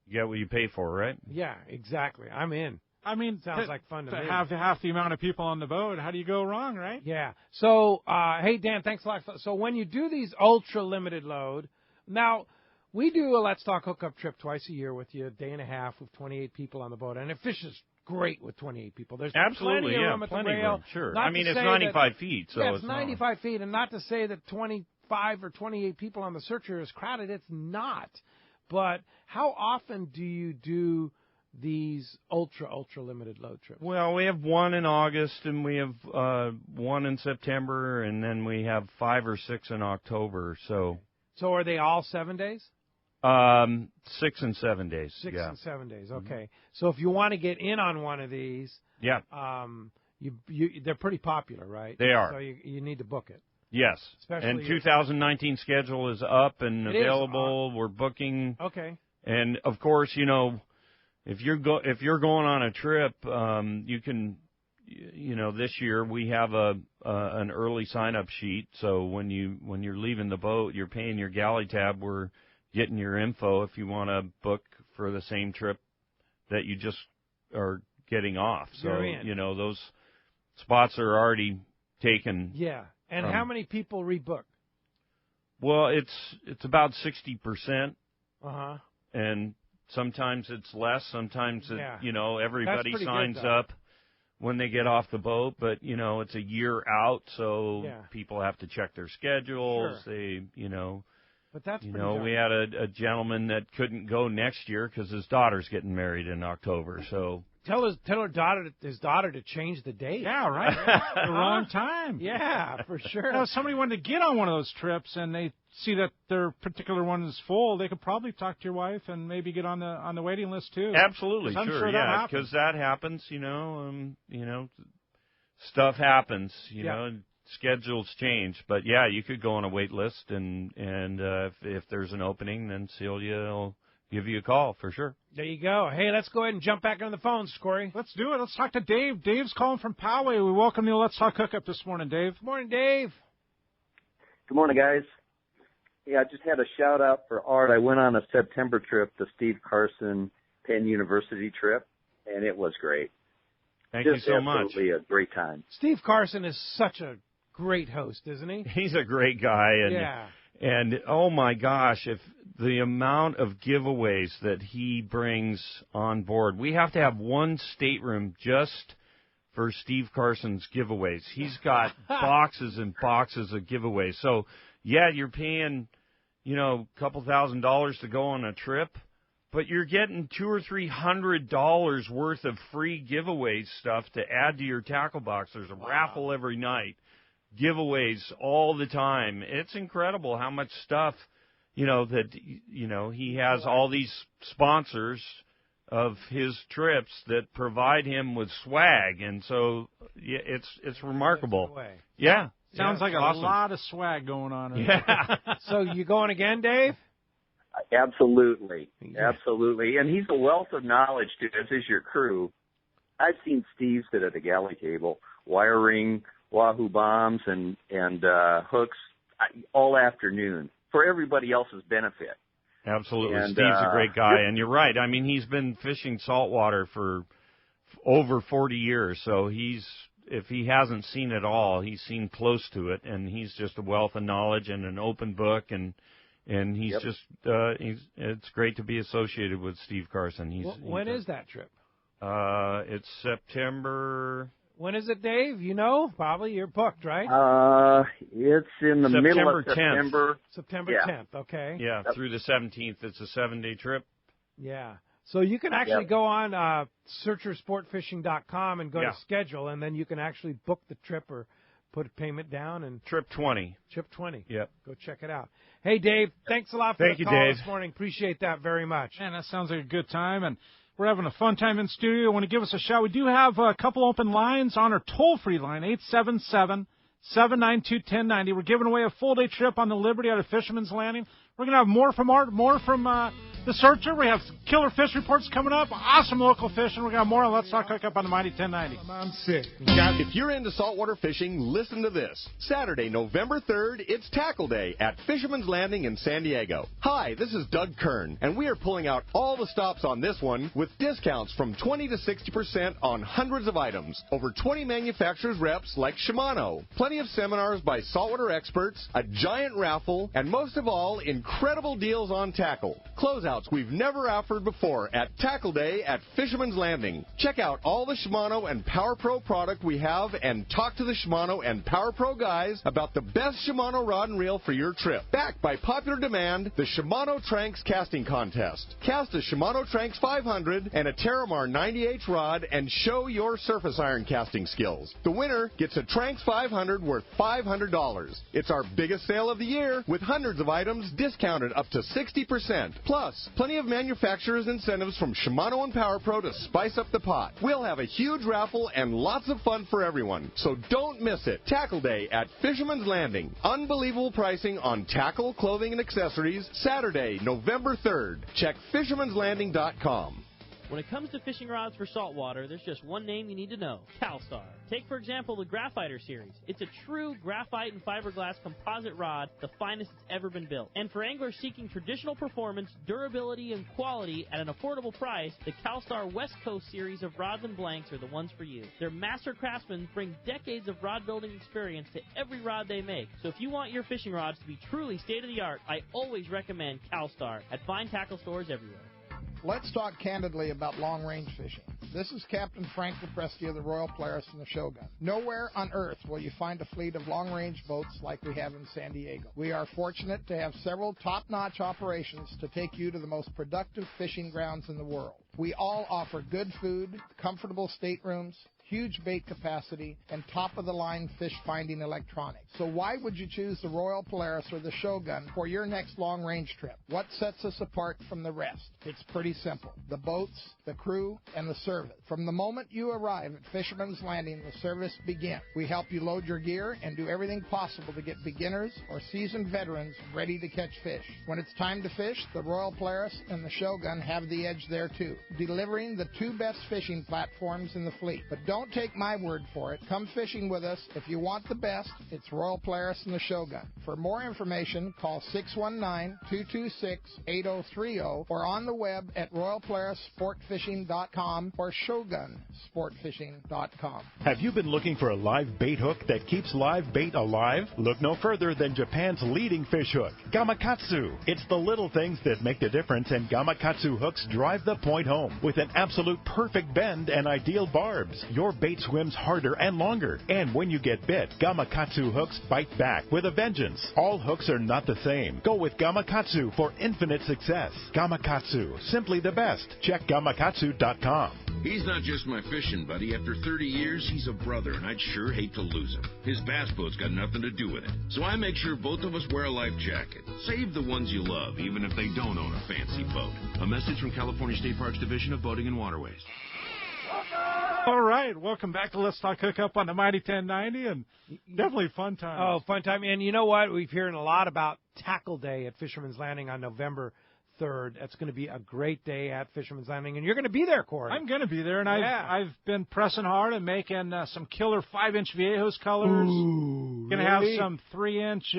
S8: you get what you pay for, right?
S2: Yeah, exactly. I'm in.
S7: I mean,
S2: sounds like fun to me.
S7: Have half the amount of people on the boat. How do you go wrong, right?
S2: Yeah. So, hey, Dan, thanks a lot. So when you do these ultra-limited load, now, we do a Let's Talk Hookup trip twice a year with you, a day and a half with 28 people on the boat, and it fishes great with 28 people. There's
S8: absolutely,
S2: plenty of room at the rail.
S8: Room, sure.
S2: Not
S8: I mean,
S2: it's
S8: 95 feet, so
S2: it's 95 feet, and not to say that 25 or 28 people on the Searcher is crowded. It's not. But how often do you do these ultra limited load trips?
S8: Well, we have one in August, and we have one in September, and then we have 5 or 6 in October. So
S2: are they all 7 days?
S8: 6 and 7 days.
S2: 6
S8: yeah.
S2: and 7 days. Okay. Mm-hmm. So if you want to get in on one of these, they're pretty popular, right?
S8: They are.
S2: So you need to book it.
S8: Yes.
S2: Especially
S8: and 2019 schedule is up and available. We're booking.
S2: Okay.
S8: And of course, you know, if you're going on a trip, you can, you know, this year we have an early sign up sheet. So when you're leaving the boat, you're paying your galley tab. We're getting your info if you want to book for the same trip that you just are getting off. So, you know, those spots are already taken.
S2: Yeah. And how many people rebook?
S8: Well, it's about 60%.
S2: Uh-huh.
S8: And sometimes it's less. Sometimes, you know, everybody signs up when they get off the boat. But, you know, it's a year out, so people have to check their schedules. Sure. They, you know.
S2: But that's
S8: you know, we had a gentleman that couldn't go next year because his daughter's getting married in October. So
S2: tell his daughter to change the date.
S7: Yeah, right. The wrong time.
S2: Yeah, for sure.
S7: Now, if somebody wanted to get on one of those trips and they see that their particular one is full, they could probably talk to your wife and maybe get on the waiting list too.
S8: Absolutely, sure, yeah, because that happens. You know, stuff happens. You know. And schedules change, but yeah, you could go on a wait list, and if there's an opening, then Celia will give you a call for sure.
S2: There you go. Hey, let's go ahead and jump back on the phones, Corey.
S7: Let's do it. Let's talk to Dave. Dave's calling from Poway. We welcome you. Let's Talk Hookup this morning, Dave.
S2: Good morning, Dave.
S16: Good morning, guys. Yeah, I just had a shout out for Art. I went on a September trip, the Steve Carson Penn University trip, and it was great.
S8: Thank you so much.
S16: Absolutely a great time.
S2: Steve Carson is such a great host, isn't he?
S8: He's a great guy, and oh my gosh, if the amount of giveaways that he brings on board, we have to have one stateroom just for Steve Carson's giveaways. He's got boxes and boxes of giveaways. So yeah, you're paying, you know, a couple $1,000s to go on a trip, but you're getting $200 or $300 worth of free giveaway stuff to add to your tackle box. There's a raffle every night. Giveaways all the time. It's incredible how much stuff, you know, that, you know, he has all these sponsors of his trips that provide him with swag, and so yeah, it's remarkable. Yeah.
S7: Sounds like
S8: awesome.
S7: A lot of swag going on.
S2: Yeah. So you going again, Dave?
S16: Absolutely. Absolutely. And he's a wealth of knowledge, too, as is your crew. I've seen Steve sit at a galley table, wiring Wahoo bombs and hooks all afternoon for everybody else's benefit.
S8: Absolutely. And, Steve's a great guy. And you're right. I mean, he's been fishing saltwater for over 40 years. So if he hasn't seen it all, he's seen close to it. And he's just a wealth of knowledge and an open book. And he's just, it's great to be associated with Steve Carson.
S2: When is that trip?
S8: It's September.
S2: When is it, Dave? You know, probably you're booked, right?
S16: It's in the middle of
S8: 10th.
S16: September.
S2: September 10th, okay.
S8: Yeah, through the 17th. It's a 7-day trip.
S2: Yeah. So you can actually go on searchersportfishing.com and go to schedule, and then you can actually book the trip or put a payment down. And
S8: Trip 20.
S2: Trip 20.
S8: Yep.
S2: Go check it out. Hey, Dave, thanks a lot for the call
S8: Dave.
S2: this morning. Appreciate that very much.
S7: Man, that sounds like a good time, and we're having a fun time in studio. Want to give us a shout? We do have a couple open lines on our toll-free line, 877-792-1090. We're giving away a full-day trip on the Liberty out of Fisherman's Landing. We're going to have more from Art, more from the The Searcher. We have killer fish reports coming up. Awesome local fishing. We got more on Let's Talk Hookup on the Mighty 1090.
S10: I'm sick. If you're into saltwater fishing, listen to this. Saturday, November 3rd, it's Tackle Day at Fisherman's Landing in San Diego. Hi, this is Doug Kern, and we are pulling out all the stops on this one with discounts from 20 to 60% on hundreds of items. Over 20 manufacturers reps like Shimano. Plenty of seminars by saltwater experts, a giant raffle, and most of all, incredible deals on tackle. Closeouts we've never offered before at Tackle Day at Fisherman's Landing. Check out all the Shimano and Power Pro product we have and talk to the Shimano and Power Pro guys about the best Shimano rod and reel for your trip. Backed by popular demand, the Shimano Tranks Casting Contest. Cast a Shimano Tranks 500 and a Terramar 90H rod and show your surface iron casting skills. The winner gets a Tranks 500 worth $500. It's our biggest sale of the year with hundreds of items discounted up to 60%. Plus, plenty of manufacturers' incentives from Shimano and Power Pro to spice up the pot. We'll have a huge raffle and lots of fun for everyone, so don't miss it. Tackle Day at Fisherman's Landing. Unbelievable pricing on tackle, clothing, and accessories. Saturday, November 3rd. Check fishermanslanding.com.
S11: When it comes to fishing rods for saltwater, there's just one name you need to know, CalStar. Take, for example, the Graphiter series. It's a true graphite and fiberglass composite rod, the finest it's ever been built. And for anglers seeking traditional performance, durability, and quality at an affordable price, the CalStar West Coast series of rods and blanks are the ones for you. Their master craftsmen bring decades of rod building experience to every rod they make. So if you want your fishing rods to be truly state-of-the-art, I always recommend CalStar at fine tackle stores everywhere.
S17: Let's talk candidly about long-range fishing. This is Captain Frank DePresti of the Royal Polaris and the Shogun. Nowhere on Earth will you find a fleet of long-range boats like we have in San Diego. We are fortunate to have several top-notch operations to take you to the most productive fishing grounds in the world. We all offer good food, comfortable staterooms, huge bait capacity, and top-of-the-line fish-finding electronics. So why would you choose the Royal Polaris or the Shogun for your next long-range trip? What sets us apart from the rest? It's pretty simple. The boats, the crew, and the service. From the moment you arrive at Fisherman's Landing, the service begins. We help you load your gear and do everything possible to get beginners or seasoned veterans ready to catch fish. When it's time to fish, the Royal Polaris and the Shogun have the edge there too, delivering the two best fishing platforms in the fleet. But don't take my word for it. Come fishing with us. If you want the best, it's Royal Polaris and the Shogun. For more information, call 619-226-8030 or on the web at royalpolarissportfishing.com or shogunsportfishing.com.
S3: Have you been looking for a live bait hook that keeps live bait alive? Look no further than Japan's leading fish hook, Gamakatsu. It's the little things that make the difference, and Gamakatsu hooks drive the point home with an absolute perfect bend and ideal barbs. Your bait swims harder and longer, and when you get bit, Gamakatsu hooks bite back with a vengeance. All hooks are not the same. Go with Gamakatsu for infinite success. Gamakatsu, simply the best. Check Gamakatsu.com.
S18: He's not just my fishing buddy. After 30 years, he's a brother, and I'd sure hate to lose him. His bass boat's got nothing to do with it. So I make sure both of us wear a life jacket. Save the ones you love, even if they don't own a fancy boat. A message from California State Parks Division of Boating and Waterways.
S7: All right, welcome back to Let's Talk Hookup on the Mighty 1090, and definitely fun time.
S2: Oh, fun time. And you know what? We've hearing a lot about Tackle Day at Fisherman's Landing on November 3rd. That's going to be a great day at Fisherman's Landing, and you're going to be there, Corey.
S7: I'm going to be there, and I've been pressing hard and making some killer 5-inch Viejos colors. Going to have some 3-inch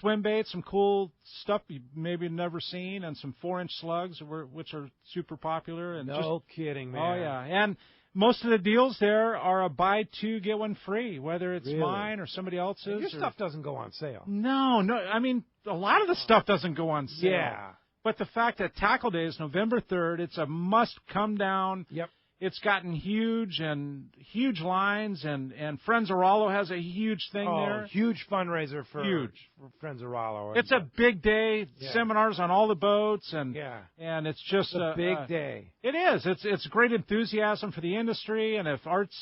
S7: swim baits, some cool stuff you maybe never seen, and some 4-inch slugs, which are super popular. And
S2: no kidding, man.
S7: Oh, yeah. And most of the deals there are a buy two, get one free, whether it's mine or somebody else's.
S2: Your stuff doesn't go on sale.
S7: No. I mean, a lot of the stuff doesn't go on sale.
S2: Yeah.
S7: But the fact that Tackle Day is November 3rd, it's a must come down.
S2: Yep.
S7: It's gotten huge lines, and Friends of Rollo has a huge thing there.
S2: Huge fundraiser for Friends of Rollo.
S7: It's a big day, seminars on all the boats, and it's just
S2: a big day.
S7: It is. It's great enthusiasm for the industry, and if Art's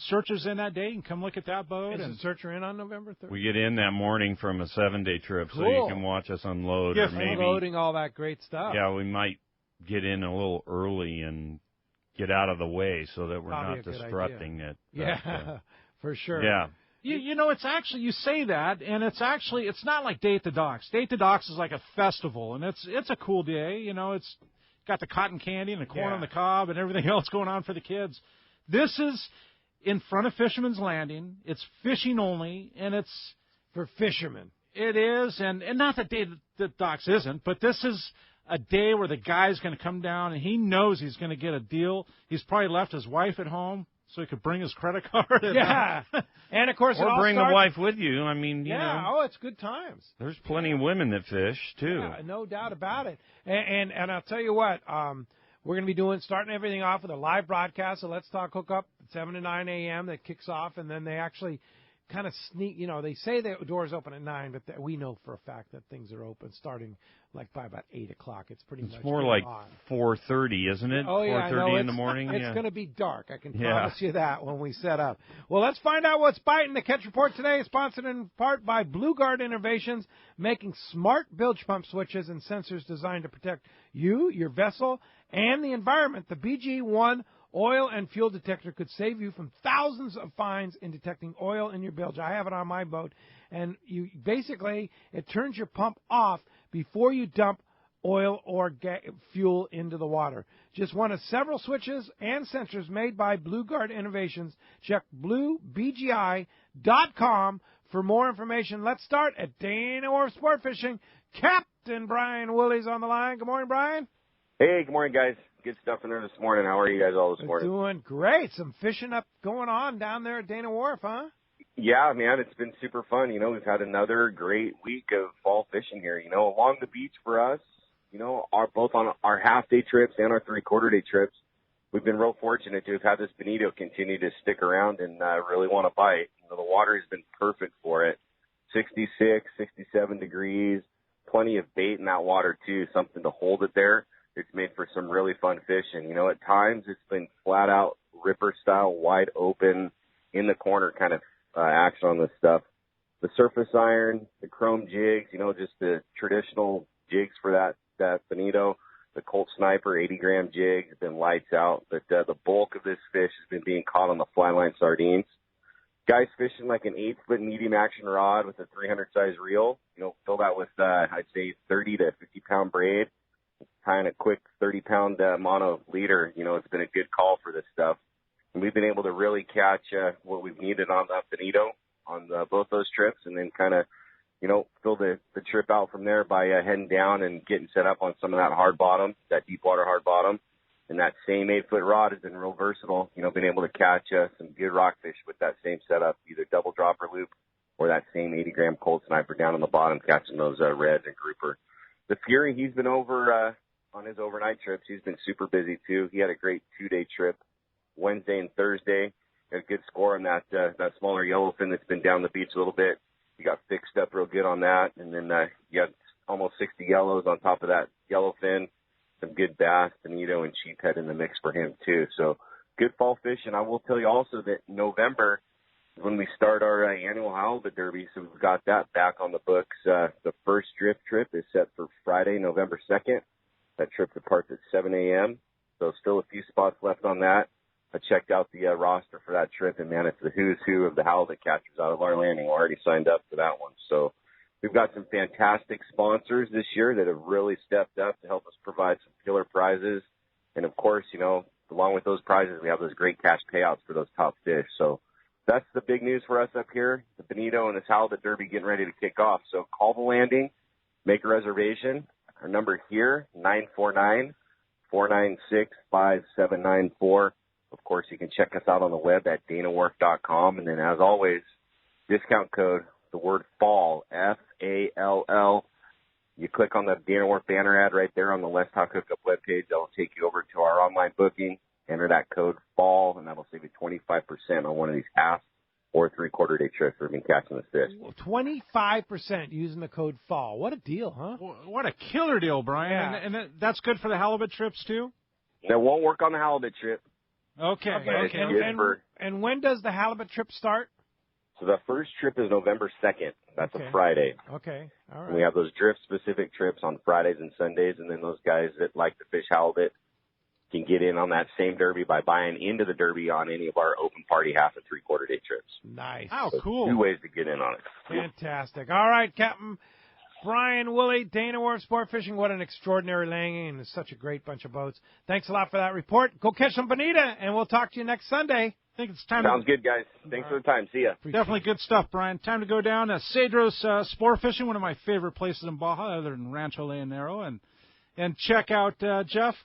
S7: Searcher's in that day, you can come look at that boat.
S2: Is the Searcher in on November 3rd?
S8: We get in that morning from a 7-day trip, so you can watch us unload.
S2: Yeah,
S8: or maybe
S2: unloading all that great stuff.
S8: Yeah, we might get in a little early and get out of the way so that we're not disrupting it.
S2: Yeah, for sure.
S8: Yeah.
S7: You know, it's actually, you say that, and it's not like Day at the Docks. Day at the Docks is like a festival, and it's a cool day. You know, it's got the cotton candy and the corn on the cob and everything else going on for the kids. This is in front of Fisherman's Landing. It's fishing only, and it's
S2: for fishermen.
S7: It is, and not that Day at the Docks isn't, but this is a day where the guy's going to come down, and he knows he's going to get a deal. He's probably left his wife at home so he could bring his credit card.
S2: And, of course,
S8: or bring the wife with you. I mean, you know.
S2: It's good times.
S8: There's plenty of women that fish, too.
S2: Yeah, no doubt about it. And I'll tell you what, we're going to be starting everything off with a live broadcast of Let's Talk Hookup at 7 to 9 a.m. that kicks off, and then they actually kind of sneak, you know, they say the doors open at 9, but we know for a fact that things are open starting like by about 8 o'clock. It's much
S8: more like
S2: on.
S8: 4:30, isn't it?
S2: Oh, yeah,
S8: 4:30 in the morning.
S2: It's going to be dark. I can promise you that when we set up. Well, let's find out what's biting. The Catch Report today is sponsored in part by Blue Guard Innovations, making smart bilge pump switches and sensors designed to protect you, your vessel, and the environment. The BG1 oil and fuel detector could save you from thousands of fines in detecting oil in your bilge. I have it on my boat, and it turns your pump off before you dump oil or fuel into the water. Just one of several switches and sensors made by Blue Guard Innovations. Check bluebgi.com for more information. Let's start at Dana Wharf Sport Fishing. Captain Brian Woolley's on the line. Good morning, Brian.
S19: Hey, good morning, guys. Good stuff in there this morning. How are you guys all this morning?
S2: Doing great. Some fishing going on down there at Dana Wharf, huh?
S19: Yeah, man, it's been super fun. You know, we've had another great week of fall fishing here. You know, along the beach for us, you know, both on our half-day trips and our three-quarter-day trips, we've been real fortunate to have had this bonito continue to stick around and really want to bite. You know, the water has been perfect for it. 66, 67 degrees, plenty of bait in that water, too, something to hold it there. It's made for some really fun fishing. You know, at times it's been flat out ripper style, wide open, in the corner kind of action on this stuff. The surface iron, the chrome jigs, you know, just the traditional jigs for that bonito. The Colt Sniper 80-gram jig has been lights out. But the bulk of this fish has been being caught on the flyline sardines. Guys fishing like an 8-foot medium action rod with a 300 size reel, you know, fill that with, I'd say 30 to 50 pound braid. Tying a quick 30-pound mono leader, you know, it's been a good call for this stuff. And we've been able to really catch what we've needed on the bonito on both those trips, and then kind of, you know, fill the trip out from there by heading down and getting set up on some of that hard bottom, that deep water hard bottom. And that same 8-foot rod has been real versatile, you know, been able to catch some good rockfish with that same setup, either double dropper loop or that same 80-gram Colt Sniper down on the bottom, catching those reds and grouper. The Fury, he's been over on his overnight trips. He's been super busy, too. He had a great 2-day trip Wednesday and Thursday. Got a good score on that smaller yellowfin that's been down the beach a little bit. He got fixed up real good on that. And then you got almost 60 yellows on top of that yellowfin. Some good bass, bonito, and sheephead in the mix for him, too. So good fall fishing. I will tell you also that November, when we start our annual halibut derby, so we've got that back on the books. The first drift trip is set for Friday, November 2nd. That trip departs at 7 a.m., so still a few spots left on that. I checked out the roster for that trip, and, man, it's the who's who of the halibut catchers out of our landing. We're already signed up for that one. So we've got some fantastic sponsors this year that have really stepped up to help us provide some killer prizes. And, of course, you know, along with those prizes, we have those great cash payouts for those top fish. So that's the big news for us up here, the bonito and this halibut derby getting ready to kick off. So call the landing, make a reservation. Our number here, 949-496-5794. Of course, you can check us out on the web at danawharf.com. And then, as always, discount code, the word FALL, F-A-L-L. You click on the Dana Wharf banner ad right there on the Let's Talk Hookup webpage. That will take you over to our online booking. Enter that code FALL, and that will save you 25% on one of these half or three-quarter-day trips we've been catching this fish.
S2: 25% using the code FALL. What a deal, huh?
S7: What a killer deal, Brian.
S2: Yeah.
S7: And that's good for the halibut trips, too?
S19: That won't work on the halibut trip.
S7: Okay.
S2: And when does the halibut trip start?
S19: So the first trip is November 2nd. That's a Friday.
S2: Okay, all right.
S19: And we have those drift-specific trips on Fridays and Sundays, and then those guys that like to fish halibut can get in on that same derby by buying into the derby on any of our open party half and 3/4 day trips.
S2: Nice.
S7: How
S19: So
S7: cool.
S19: 2 ways to get in on it.
S2: Fantastic. All right, Captain Brian Woolley, Dana Wharf Sport Fishing. What an extraordinary landing, and it's such a great bunch of boats. Thanks a lot for that report. Go catch some bonita, and we'll talk to you next Sunday.
S7: I think it's time.
S19: Sounds good, guys. Thanks for the time. See ya.
S7: Definitely good stuff, Brian. Time to go down to Cedros Sport Fishing, one of my favorite places in Baja, other than Rancho Leonero, and check out Jeff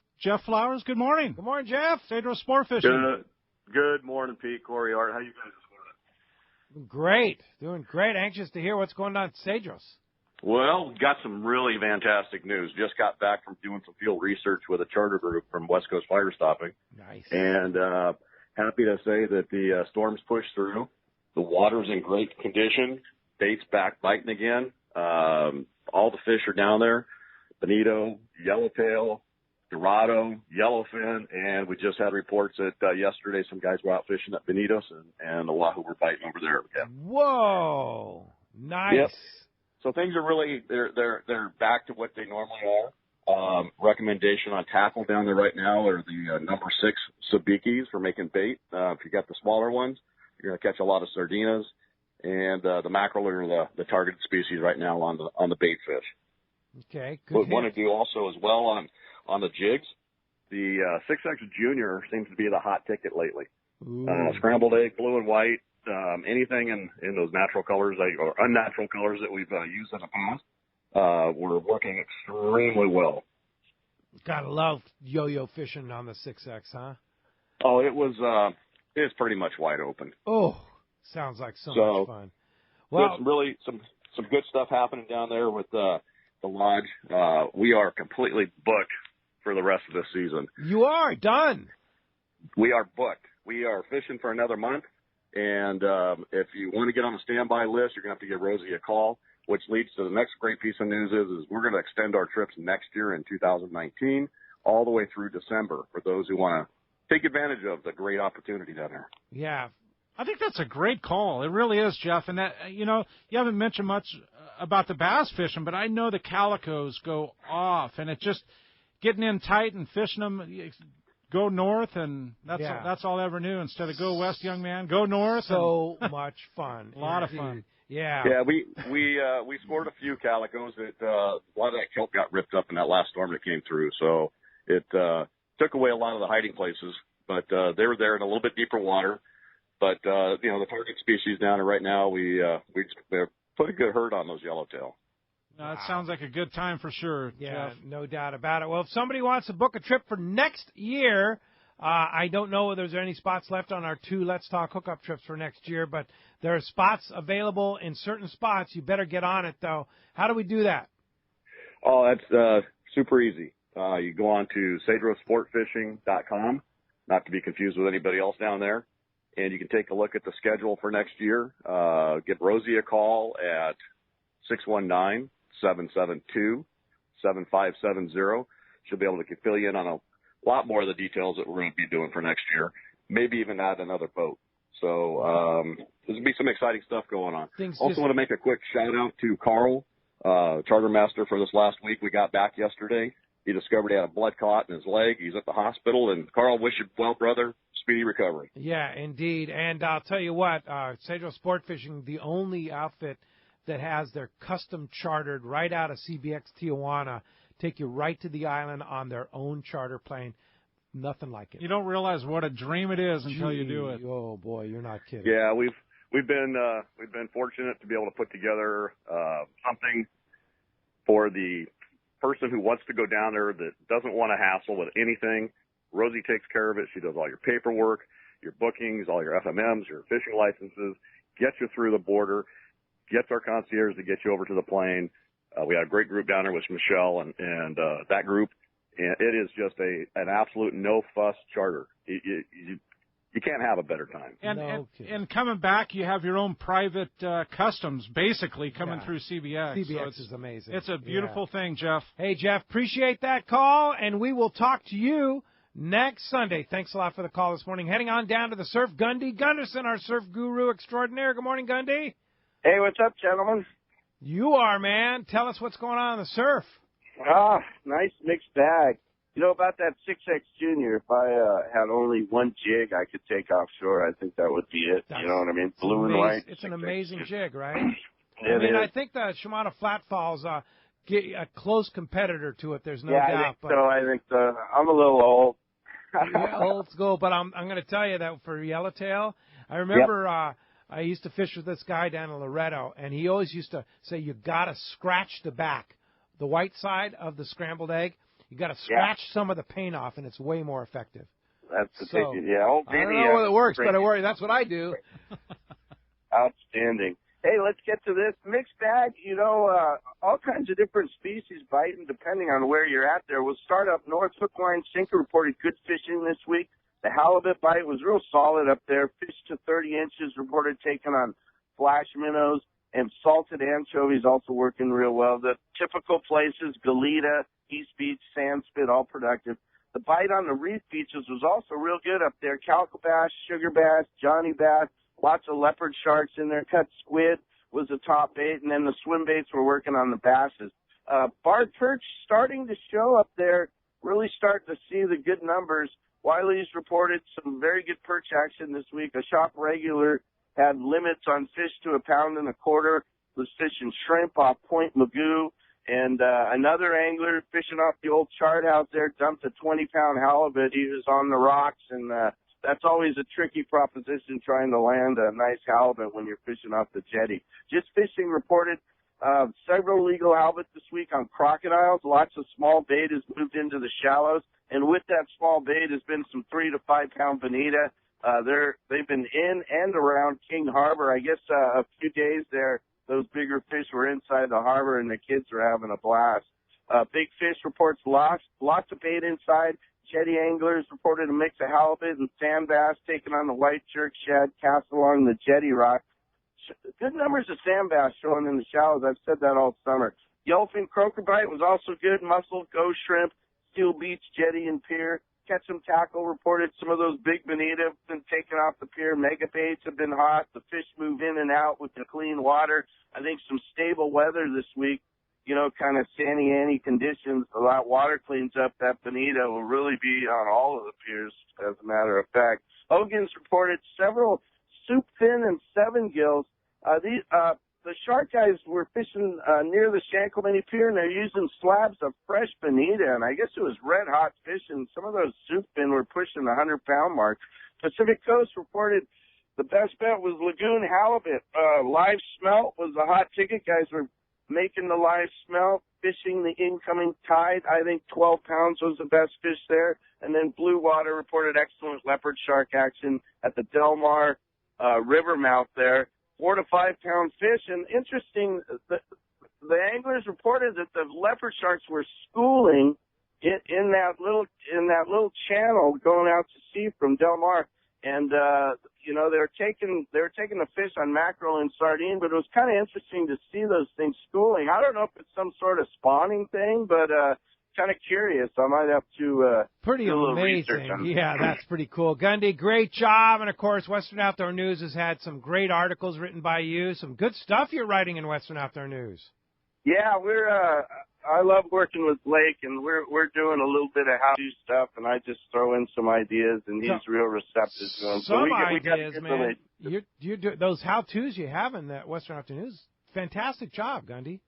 S7: Flowers. Good morning.
S2: Good morning, Jeff.
S7: Cedros Sport Fishing.
S20: Good morning, Pete, Corey, Art. How you guys this morning?
S2: Great. Doing great. Anxious to hear what's going on at Cedros.
S20: Well, got some really fantastic news. Just got back from doing some field research with a charter group from West Coast Fire Stopping.
S2: Nice.
S20: And happy to say that the storms pushed through. The water's in great condition. Bait's back biting again. All the fish are down there. Bonito, yellowtail, Dorado, yellowfin, and we just had reports that yesterday some guys were out fishing at Bonitos and the wahoo were biting over there. Yeah.
S2: Whoa. Nice.
S20: Yep. So things are really they're back to what they normally are. Recommendation on tackle down there right now are the number 6 sabikis for making bait. If you got the smaller ones, you're going to catch a lot of sardinas, and the mackerel are the targeted species right now on the bait fish.
S2: Okay.
S20: What we want to do also as well on the jigs, the 6X Junior seems to be the hot ticket lately. Scrambled egg, blue and white. Anything in those natural colors or unnatural colors that we've used in the past, we're working extremely well.
S2: Gotta love yo-yo fishing on the 6X, huh?
S20: Oh, it's pretty much wide open.
S2: Oh, sounds like so much fun.
S20: Well, some good stuff happening down there with the lodge. We are completely booked for the rest of this season.
S2: You are done.
S20: We are booked. We are fishing for another month. And if you want to get on the standby list, you're going to have to give Rosie a call, which leads to the next great piece of news is we're going to extend our trips next year in 2019 all the way through December for those who want to take advantage of the great opportunity down there.
S7: Yeah. I think that's a great call. It really is, Jeff. And that, you haven't mentioned much about the bass fishing, but I know the calicos go off, and it's just getting in tight and fishing them. Go north, and that's all I ever knew. Instead of go west, young man, go north.
S2: So much fun.
S7: A lot of fun.
S2: Yeah.
S20: Yeah, we scored a few calicos. A lot of that kelp got ripped up in that last storm that came through, so it took away a lot of the hiding places. But they were there in a little bit deeper water. But the target species down there right now, we put a good herd on those yellowtail.
S7: No, it sounds like a good time for sure,
S2: Yeah,
S7: Jeff.
S2: no doubt about it. Well, if somebody wants to book a trip for next year, I don't know if there's any spots left on our 2 Let's Talk Hookup trips for next year, but there are spots available in certain spots. You better get on it, though. How do we do that?
S20: Oh, that's super easy. You go on to cedrosportfishing.com, not to be confused with anybody else down there, and you can take a look at the schedule for next year. Give Rosie a call at 619-772-7570. She'll be able to fill you in on a lot more of the details that we're going to be doing for next year, maybe even add another boat. So there's going to be some exciting stuff going on. Want to make a quick shout-out to Carl, charter master for this last week. We got back yesterday. He discovered he had a blood clot in his leg. He's at the hospital. And, Carl, wish you well, brother. Speedy recovery.
S2: Yeah, indeed. And I'll tell you what, Cedros Sport Fishing, the only outfit that has their custom chartered right out of CBX Tijuana, take you right to the island on their own charter plane. Nothing like it.
S7: You don't realize what a dream it is until you do it.
S2: Oh boy, you're not kidding.
S20: Yeah, we've been fortunate to be able to put together something for the person who wants to go down there that doesn't want to hassle with anything. Rosie takes care of it. She does all your paperwork, your bookings, all your FMMs, your fishing licenses, gets you through the border, gets our concierge to get you over to the plane. We had a great group down there with Michelle and that group, and it is just an absolute no-fuss charter. You can't have a better time.
S7: And coming back, you have your own private customs, basically, coming through CBX.
S2: CBX is amazing.
S7: It's a beautiful thing, Jeff.
S2: Hey, Jeff, appreciate that call, and we will talk to you next Sunday. Thanks a lot for the call this morning. Heading on down to the surf, Gundy Gunderson, our surf guru extraordinaire. Good morning, Gundy.
S21: Hey, what's up, gentlemen?
S2: You are, man. Tell us what's going on the surf.
S21: Nice mixed bag. About that 6X Junior, if I had only one jig I could take offshore, I think that would be it. You know what I mean? Blue and white.
S2: It's an amazing jig, right? I think the Shimano Flat Falls get a close competitor to it. There's no doubt.
S21: I think I'm a little old.
S2: Yeah, old school, but I'm going to tell you that for yellowtail, I remember I used to fish with this guy down in Loretto, and he always used to say you got to scratch the back, the white side of the scrambled egg. You got to scratch some of the paint off, and it's way more effective.
S21: That's the ticket,
S2: I don't know whether it works, but that's what I do.
S21: Outstanding. Hey, let's get to this mixed bag. All kinds of different species biting depending on where you're at there. We'll start up north. Hook, line, sinker reported good fishing this week. The halibut bite was real solid up there. Fish to 30 inches reported taken on flash minnows, and salted anchovies also working real well. The typical places, Goleta, East Beach, Sandspit, all productive. The bite on the reef beaches was also real good up there. Calico bass, sugar bass, Johnny bass, lots of leopard sharks in there. Cut squid was the top bait, and then the swim baits were working on the basses. Barred perch starting to show up there, really starting to see the good numbers. Wiley's reported some very good perch action this week. A shop regular had limits on fish to 1.25 pounds, was fishing shrimp off Point Magoo. And another angler fishing off the old chart house there dumped a 20-pound halibut. He was on the rocks, and that's always a tricky proposition, trying to land a nice halibut when you're fishing off the jetty. Just Fishing reported several legal halibut this week on crocodiles. Lots of small bait has moved into the shallows, and with that small bait has been some 3 to 5 pound bonita. They've been in and around King Harbor. I guess a few days there, those bigger fish were inside the harbor, and the kids were having a blast. Big Fish reports lots of bait inside. Jetty anglers reported a mix of halibut and sand bass taking on the white jerk shad cast along the jetty rock. Good numbers of sand bass showing in the shallows. I've said that all summer. Yellowfin croaker bite was also good. Mussel, ghost shrimp, Steel Beach, jetty, and pier. Ketchum Tackle reported some of those big bonita have been taken off the pier. Mega baits have been hot. The fish move in and out with the clean water. I think some stable weather this week, kind of Santa Ana conditions. A lot of water cleans up. That bonita will really be on all of the piers, as a matter of fact. Hogan's reported several soup fin and 7 gills. The shark guys were fishing near the Shanklin Pier, and they're using slabs of fresh bonita, and I guess it was red-hot fishing. Some of those soup fin were pushing the 100-pound mark. Pacific Coast reported the best bet was lagoon halibut. Live smelt was the hot ticket. Guys were making the live smelt, fishing the incoming tide. I think 12 pounds was the best fish there. And then Blue Water reported excellent leopard shark action at the Del Mar river mouth there. 4 to 5 pound fish. And interesting, the anglers reported that the leopard sharks were schooling in that little channel going out to sea from Del Mar. And they were taking the fish on mackerel and sardine, but it was kind of interesting to see those things schooling. I don't know if it's some sort of spawning thing, but kind of curious. I might have to
S2: pretty
S21: do a little
S2: amazing.
S21: research on
S2: Yeah, that's pretty cool. Gundy, great job. And, of course, Western Outdoor News has had some great articles written by you, some good stuff you're writing in Western Outdoor News.
S21: Yeah, I love working with Blake, and we're doing a little bit of how-to stuff, and I just throw in some ideas, and he's real receptive to them.
S2: Some
S21: we
S2: ideas,
S21: got
S2: man. You do those how-tos you have in that Western Outdoor News. Fantastic job, Gundy.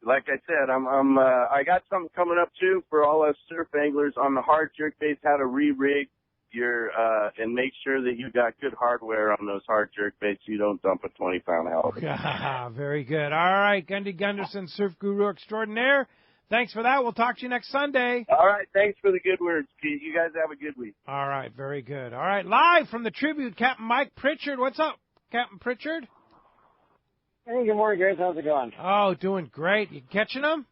S21: Like I said, I got something coming up too for all us surf anglers on the hard jerkbaits, how to re-rig your and make sure that you got good hardware on those hard jerkbaits. So you don't dump a 20-pound halibut.
S2: Very good. All right, Gundy Gunderson, surf guru extraordinaire. Thanks for that. We'll talk to you next Sunday.
S21: All right, thanks for the good words, Pete. You guys have a good week.
S2: All right, very good. All right, live from the Tribute, Captain Mike Pritchard. What's up, Captain Pritchard?
S4: Hey, good morning, guys. How's it going?
S2: Oh, doing great. You catching them?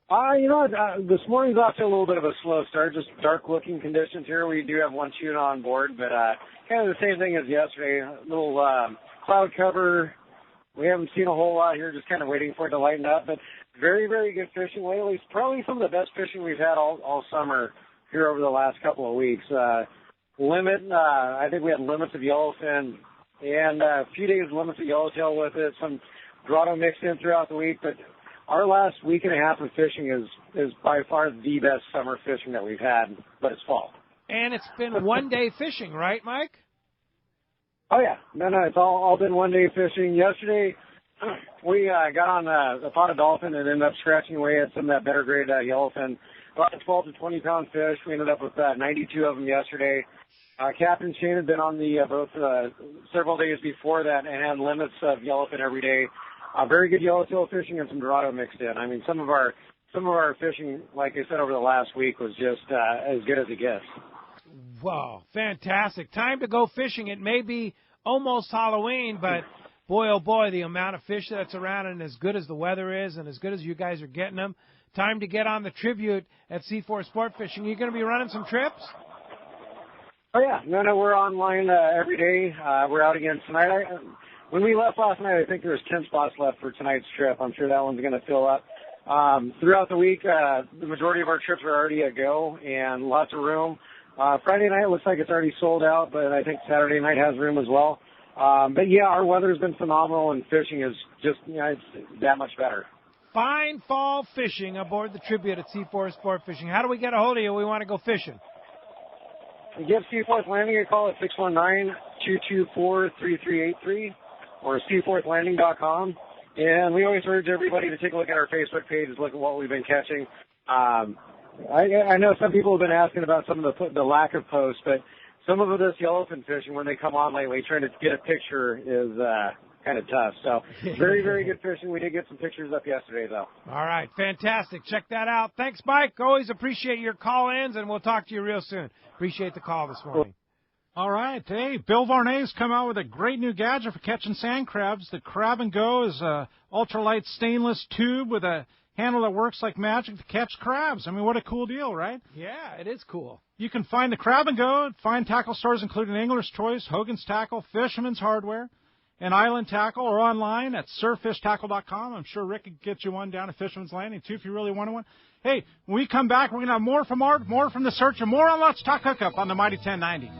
S4: This morning's off to a little bit of a slow start, just dark-looking conditions here. We do have one tuna on board, but kind of the same thing as yesterday. A little cloud cover. We haven't seen a whole lot here, just kind of waiting for it to lighten up. But very, very good fishing lately. It's probably some of the best fishing we've had all summer here over the last couple of weeks. I think we had limits of yellowfin and a few days limits of yellowtail with it, some grotto mixed in throughout the week. But our last week and a half of fishing is by far the best summer fishing that we've had, but it's fall.
S2: And it's been one-day fishing, right, Mike?
S4: Oh, yeah. No, it's all been one-day fishing. Yesterday, we got on a pot of dolphin and ended up scratching away at some of that better grade yellowfin. About a 12 to 20-pound fish. We ended up with 92 of them yesterday. Captain Shane had been on the boat several days before that and had limits of yellowfin every day. Very good yellowtail fishing and some dorado mixed in. I mean, some of our fishing, like I said, over the last week was just as good as it gets.
S2: Wow, fantastic. Time to go fishing. It may be almost Halloween, but boy, oh boy, the amount of fish that's around, and as good as the weather is and as good as you guys are getting them, time to get on the tribute at C4 Sport Fishing. You going to be running some trips?
S4: Oh, yeah. No, we're online every day. We're out again tonight. When we left last night, I think there was 10 spots left for tonight's trip. I'm sure that one's going to fill up. Throughout the week, the majority of our trips are already a go and lots of room. Friday night looks like it's already sold out, but I think Saturday night has room as well. But, yeah, our weather's been phenomenal, and fishing is just, it's that much better.
S2: Fine fall fishing aboard the Tribute at C4 Sport Fishing. How do we get a hold of you? We want to go fishing.
S4: Give Seaforth Landing a call at 619-224-3383 or seaforthlanding.com. And we always urge everybody to take a look at our Facebook page and look at what we've been catching. I know some people have been asking about some of the lack of posts, but some of this yellowfin fishing, when they come on lately, trying to get a picture is kind of tough. So very, very good fishing. We did get some pictures up yesterday, though.
S2: All right, fantastic. Check that out. Thanks, Mike. Always appreciate your call-ins, and we'll talk to you real soon. Appreciate the call this morning.
S7: All right. Hey, Bill Varney's come out with a great new gadget for catching sand crabs. The Crab and Go is a ultralight stainless tube with a handle that works like magic to catch crabs. I mean, what a cool deal, right?
S2: Yeah, it is cool.
S7: You can find the Crab and Go at fine tackle stores including Angler's Choice, Hogan's Tackle, Fisherman's Hardware, and Island Tackle, or online at surffishtackle.com. I'm sure Rick could get you one down at Fisherman's Landing, too, if you really wanted one. Hey, when we come back, we're going to have more from Art, more from The Search, and more on Let's Talk Hookup on the Mighty 1090.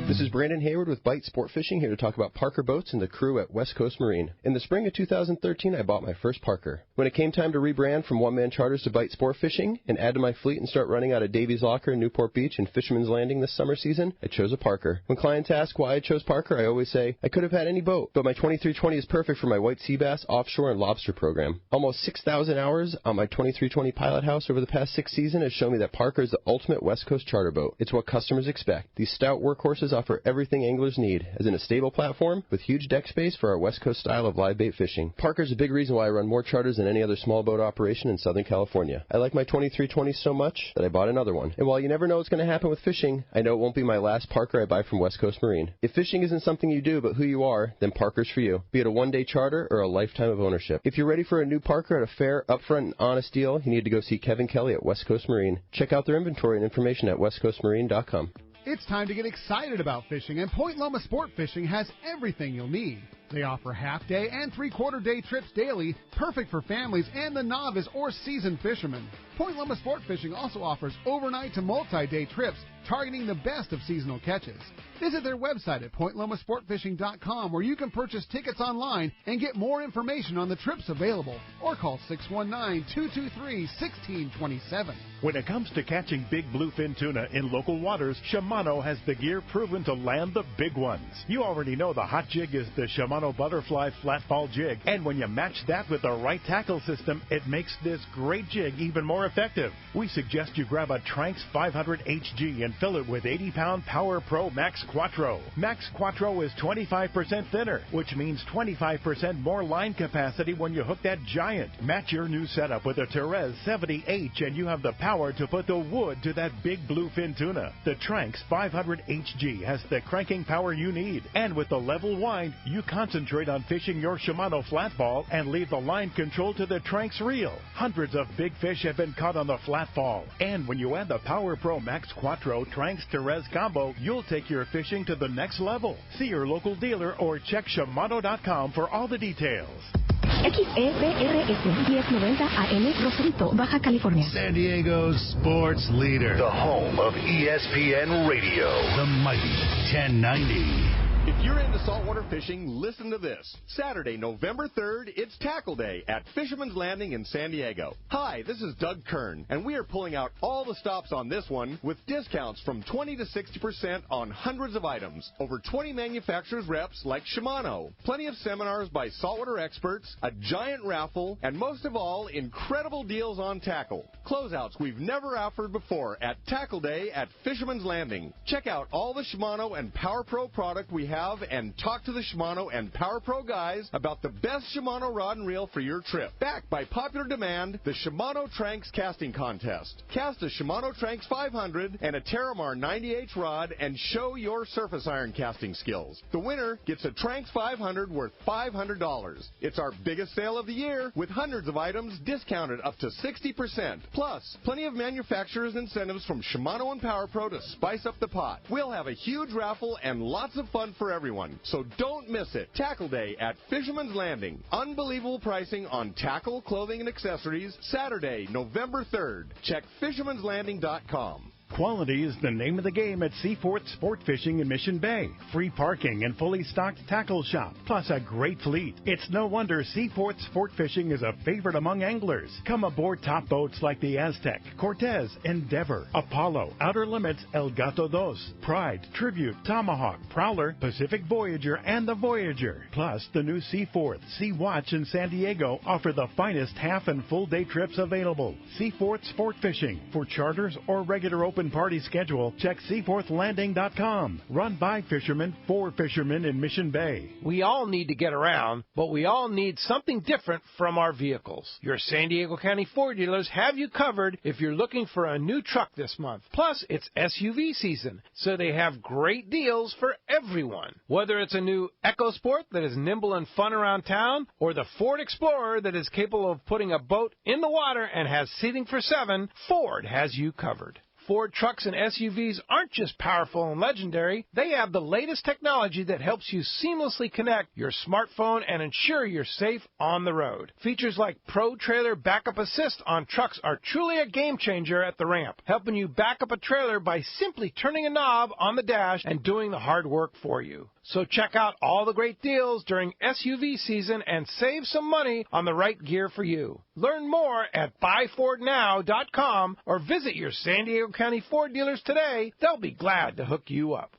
S5: This is Brandon Hayward with Bite Sport Fishing, here to talk about Parker Boats and the crew at West Coast Marine. In the spring of 2013, I bought my first Parker. When it came time to rebrand from one-man charters to Bite Sport Fishing and add to my fleet and start running out of Davies Locker, Newport Beach, and Fisherman's Landing this summer season, I chose a Parker. When clients ask why I chose Parker, I always say, I could have had any boat, but my 2320 is perfect for my white sea bass, offshore, and lobster program. Almost 6,000 hours on my 2320 Pilot House over the past 6 seasons has shown me that Parker is the ultimate West Coast charter boat. It's what customers expect. These stout workhorses offer everything anglers need, as in a stable platform with huge deck space for our West Coast style of live bait fishing. Parker's a big reason why I run more charters than any other small boat operation in Southern California. I like my 2320 so much that I bought another one. And while you never know what's going to happen with fishing, I know it won't be my last Parker I buy from West Coast Marine. If fishing isn't something you do but who you are, then Parker's for you, be it a one-day charter or a lifetime of ownership. If you're ready for a new Parker at a fair, upfront, and honest deal, you need to go see Kevin Kelly at West Coast Marine. Check out their inventory and information at westcoastmarine.com.
S22: It's time to get excited about fishing, and Point Loma Sport Fishing has everything you'll need. They offer half-day and three-quarter-day trips daily, perfect for families and the novice or seasoned fishermen. Point Loma Sport Fishing also offers overnight to multi-day trips, targeting the best of seasonal catches. Visit their website at pointlomasportfishing.com, where you can purchase tickets online and get more information on the trips available, or call 619-223-1627.
S3: When it comes to catching big bluefin tuna in local waters, Shimano has the gear proven to land the big ones. You already know the hot jig is the Shimano Butterfly Flatfall Jig, and when you match that with the right tackle system, it makes this great jig even more effective. We suggest you grab a Tranx 500 HG and fill it with 80-pound Power Pro Max Quattro. Max Quattro is 25% thinner, which means 25% more line capacity when you hook that giant. Match your new setup with a Therese 70H and you have the power to put the wood to that big bluefin tuna. The Tranx 500 HG has the cranking power you need, and with the level wind, you concentrate on fishing your Shimano flatball and leave the line control to the Tranx reel. Hundreds of big fish have been caught on the flatball, and when you add the Power Pro Max Quattro Tranx Therese combo, you'll take your fishing to the next level. See your local dealer or check Shimano.com for all the details.
S13: XEPRS 1090 AM Rosarito, Baja California.
S23: San Diego's sports leader. The home of ESPN Radio. The Mighty 1090.
S10: If you're into saltwater fishing, listen to this. Saturday, November 3rd, it's Tackle Day at Fisherman's Landing in San Diego. Hi, this is Doug Kern, and we are pulling out all the stops on this one with discounts from 20 to 60% on hundreds of items. Over 20 manufacturers' reps like Shimano, plenty of seminars by saltwater experts, a giant raffle, and most of all, incredible deals on tackle. Closeouts we've never offered before at Tackle Day at Fisherman's Landing. Check out all the Shimano and Power Pro product we have and talk to the Shimano and Power Pro guys about the best Shimano rod and reel for your trip. Backed by popular demand, the Shimano Tranks Casting Contest. Cast a Shimano Tranks 500 and a Terramar 90H rod and show your surface iron casting skills. The winner gets a Tranks 500 worth $500. It's our biggest sale of the year with hundreds of items discounted up to 60%. Plus, plenty of manufacturers' incentives from Shimano and Power Pro to spice up the pot. We'll have a huge raffle and lots of fun for everyone, so don't miss it. Tackle Day at Fisherman's Landing. Unbelievable pricing on tackle, clothing, and accessories. Saturday, November 3rd. Check fishermanslanding.com.
S3: Quality is the name of the game at Seaforth Sport Fishing in Mission Bay. Free parking and fully stocked tackle shop, plus a great fleet. It's no wonder Seaforth Sport Fishing is a favorite among anglers. Come aboard top boats like the Aztec, Cortez, Endeavor, Apollo, Outer Limits, El Gato Dos, Pride, Tribute, Tomahawk, Prowler, Pacific Voyager, and the Voyager. Plus, the new Seaforth, Sea Watch, and San Diego offer the finest half and full day trips available. Seaforth Sport Fishing. For charters or regular open party schedule, check seaforthlanding.com. Run by fishermen for fishermen in Mission Bay.
S2: We all need to get around, but we all need something different from our vehicles. Your San Diego County Ford dealers have you covered if you're looking for a new truck this month. Plus, it's SUV season, so they have great deals for everyone. Whether it's a new EcoSport that is nimble and fun around town, or the Ford Explorer that is capable of putting a boat in the water and has seating for 7, Ford has you covered. Ford trucks and SUVs aren't just powerful and legendary. They have the latest technology that helps you seamlessly connect your smartphone and ensure you're safe on the road. Features like Pro Trailer Backup Assist on trucks are truly a game changer at the ramp, helping you back up a trailer by simply turning a knob on the dash and doing the hard work for you. So check out all the great deals during SUV season and save some money on the right gear for you. Learn more at buyfordnow.com or visit your San Diego County Ford dealers today. They'll be glad to hook you up.